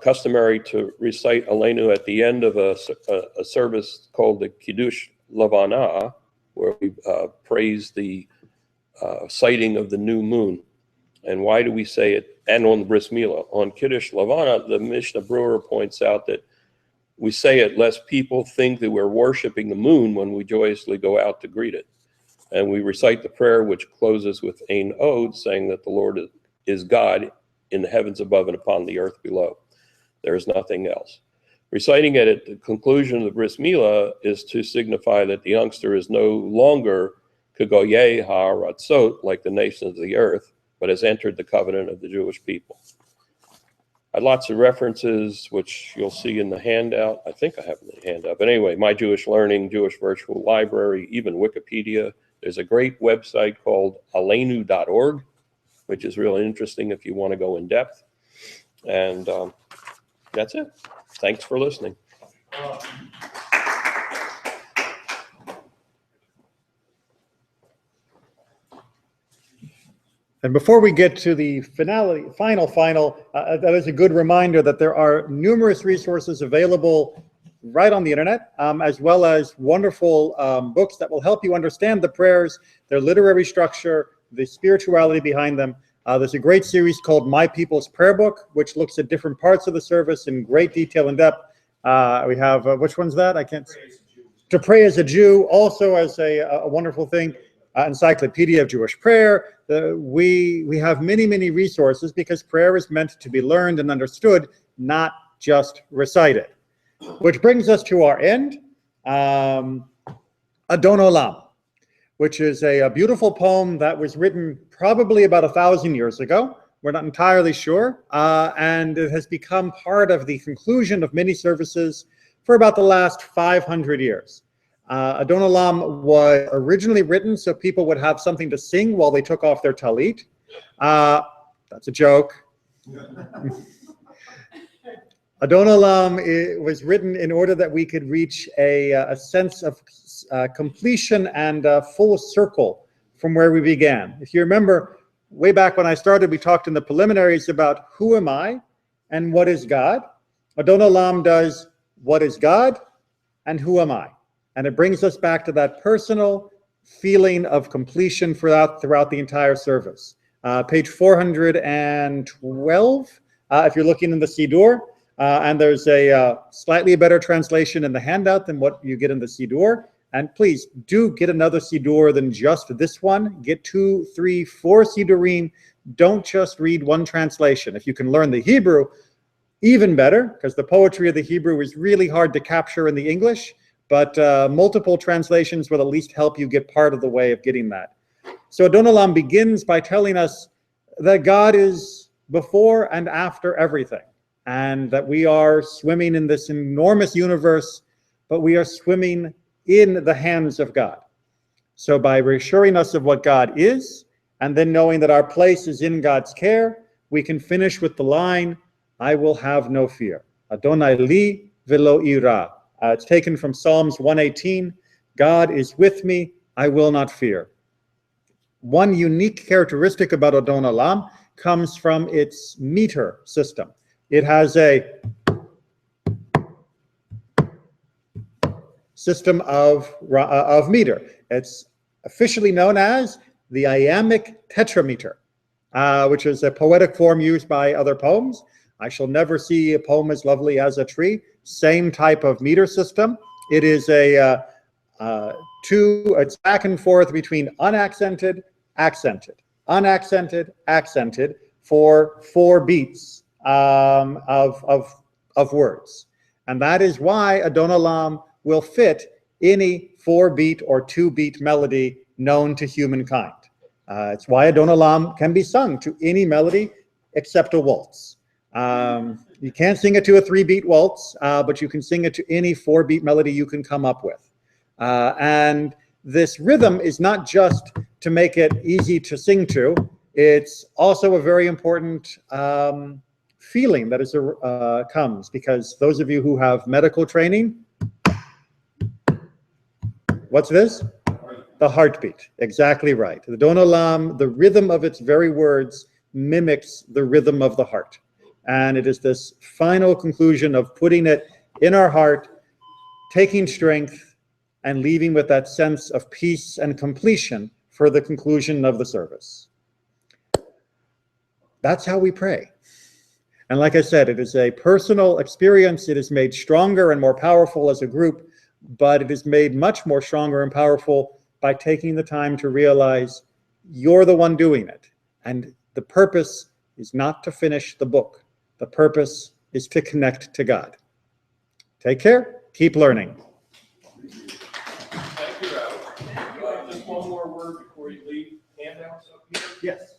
customary to recite Aleinu at the end of a service called the Kiddush Lavana, where we praise the sighting of the new moon. And why do we say it? And on the Bris Milah. On Kiddush Lavana, the Mishnah Brewer points out that we say it lest people think that we're worshiping the moon when we joyously go out to greet it. And we recite the prayer which closes with Ein Od, saying that the Lord is God in the heavens above and upon the earth below. There is nothing else. Reciting it at the conclusion of the Bris Milah is to signify that the youngster is no longer Kegoyeh ha'aratzot, like the nations of the earth, but has entered the covenant of the Jewish people. I had lots of references, which you'll see in the handout. I think I have in the handout. But anyway, My Jewish Learning, Jewish Virtual Library, even Wikipedia. There's a great website called aleinu.org, which is really interesting if you want to go in depth. And that's it. Thanks for listening.
And before we get to the final, that is a good reminder that there are numerous resources available right on the internet, as well as wonderful books that will help you understand the prayers, their literary structure, the spirituality behind them. There's a great series called My People's Prayer Book, which looks at different parts of the service in great detail and depth. We have, which one's that? I can't. To Pray as a Jew, also as a wonderful thing. Encyclopedia of Jewish Prayer. We have many resources because prayer is meant to be learned and understood, not just recited. Which brings us to our end. Adon Olam, which is a beautiful poem that was written probably about 1,000 years ago. We're not entirely sure. And it has become part of the conclusion of many services for about the last 500 years. Adon Olam was originally written so people would have something to sing while they took off their talit. That's a joke. Adon Olam was written in order that we could reach a sense of completion and full circle from where we began. If you remember, way back when I started, we talked in the preliminaries about who am I and what is God. Adon Olam does what is God and who am I. And it brings us back to that personal feeling of completion throughout the entire service. Page 412, if you're looking in the Siddur, and there's a slightly better translation in the handout than what you get in the Siddur. And please do get another Siddur than just this one. Get 2, 3, 4 Siddurim. Don't just read one translation. If you can learn the Hebrew, even better, because the poetry of the Hebrew is really hard to capture in the English. But multiple translations will at least help you get part of the way of getting that. So Adon Olam begins by telling us that God is before and after everything, and that we are swimming in this enormous universe, but we are swimming in the hands of God. So by reassuring us of what God is, and then knowing that our place is in God's care, we can finish with the line, I will have no fear. Adonai li velo ira. It's taken from Psalms 118. God is with me, I will not fear. One unique characteristic about Adon Olam comes from its meter system. It has a system of meter. It's officially known as the iambic tetrameter, which is a poetic form used by other poems. I shall never see a poem as lovely as a tree. Same type of meter system. It is a it's back and forth between unaccented, accented, unaccented, accented for 4 beats of words. And that is why Adon Olam will fit any 4-beat or 2-beat melody known to humankind. It's why Adon Olam can be sung to any melody except a waltz. You can't sing it to a 3-beat waltz, but you can sing it to any 4-beat melody you can come up with. And this rhythm is not just to make it easy to sing to, it's also a very important feeling that is, comes, because those of you who have medical training, what's this? The heartbeat, exactly right. The Adon Olam, the rhythm of its very words mimics the rhythm of the heart. And it is this final conclusion of putting it in our heart, taking strength, and leaving with that sense of peace and completion for the conclusion of the service. That's how we pray. And like I said, it is a personal experience. It is made stronger and more powerful as a group, but it is made much more stronger and powerful by taking the time to realize you're the one doing it. And the purpose is not to finish the book. The purpose is to connect to God. Take care. Keep learning.
Thank you, Alex. Just one more word before you leave. Handouts up here.
Yes.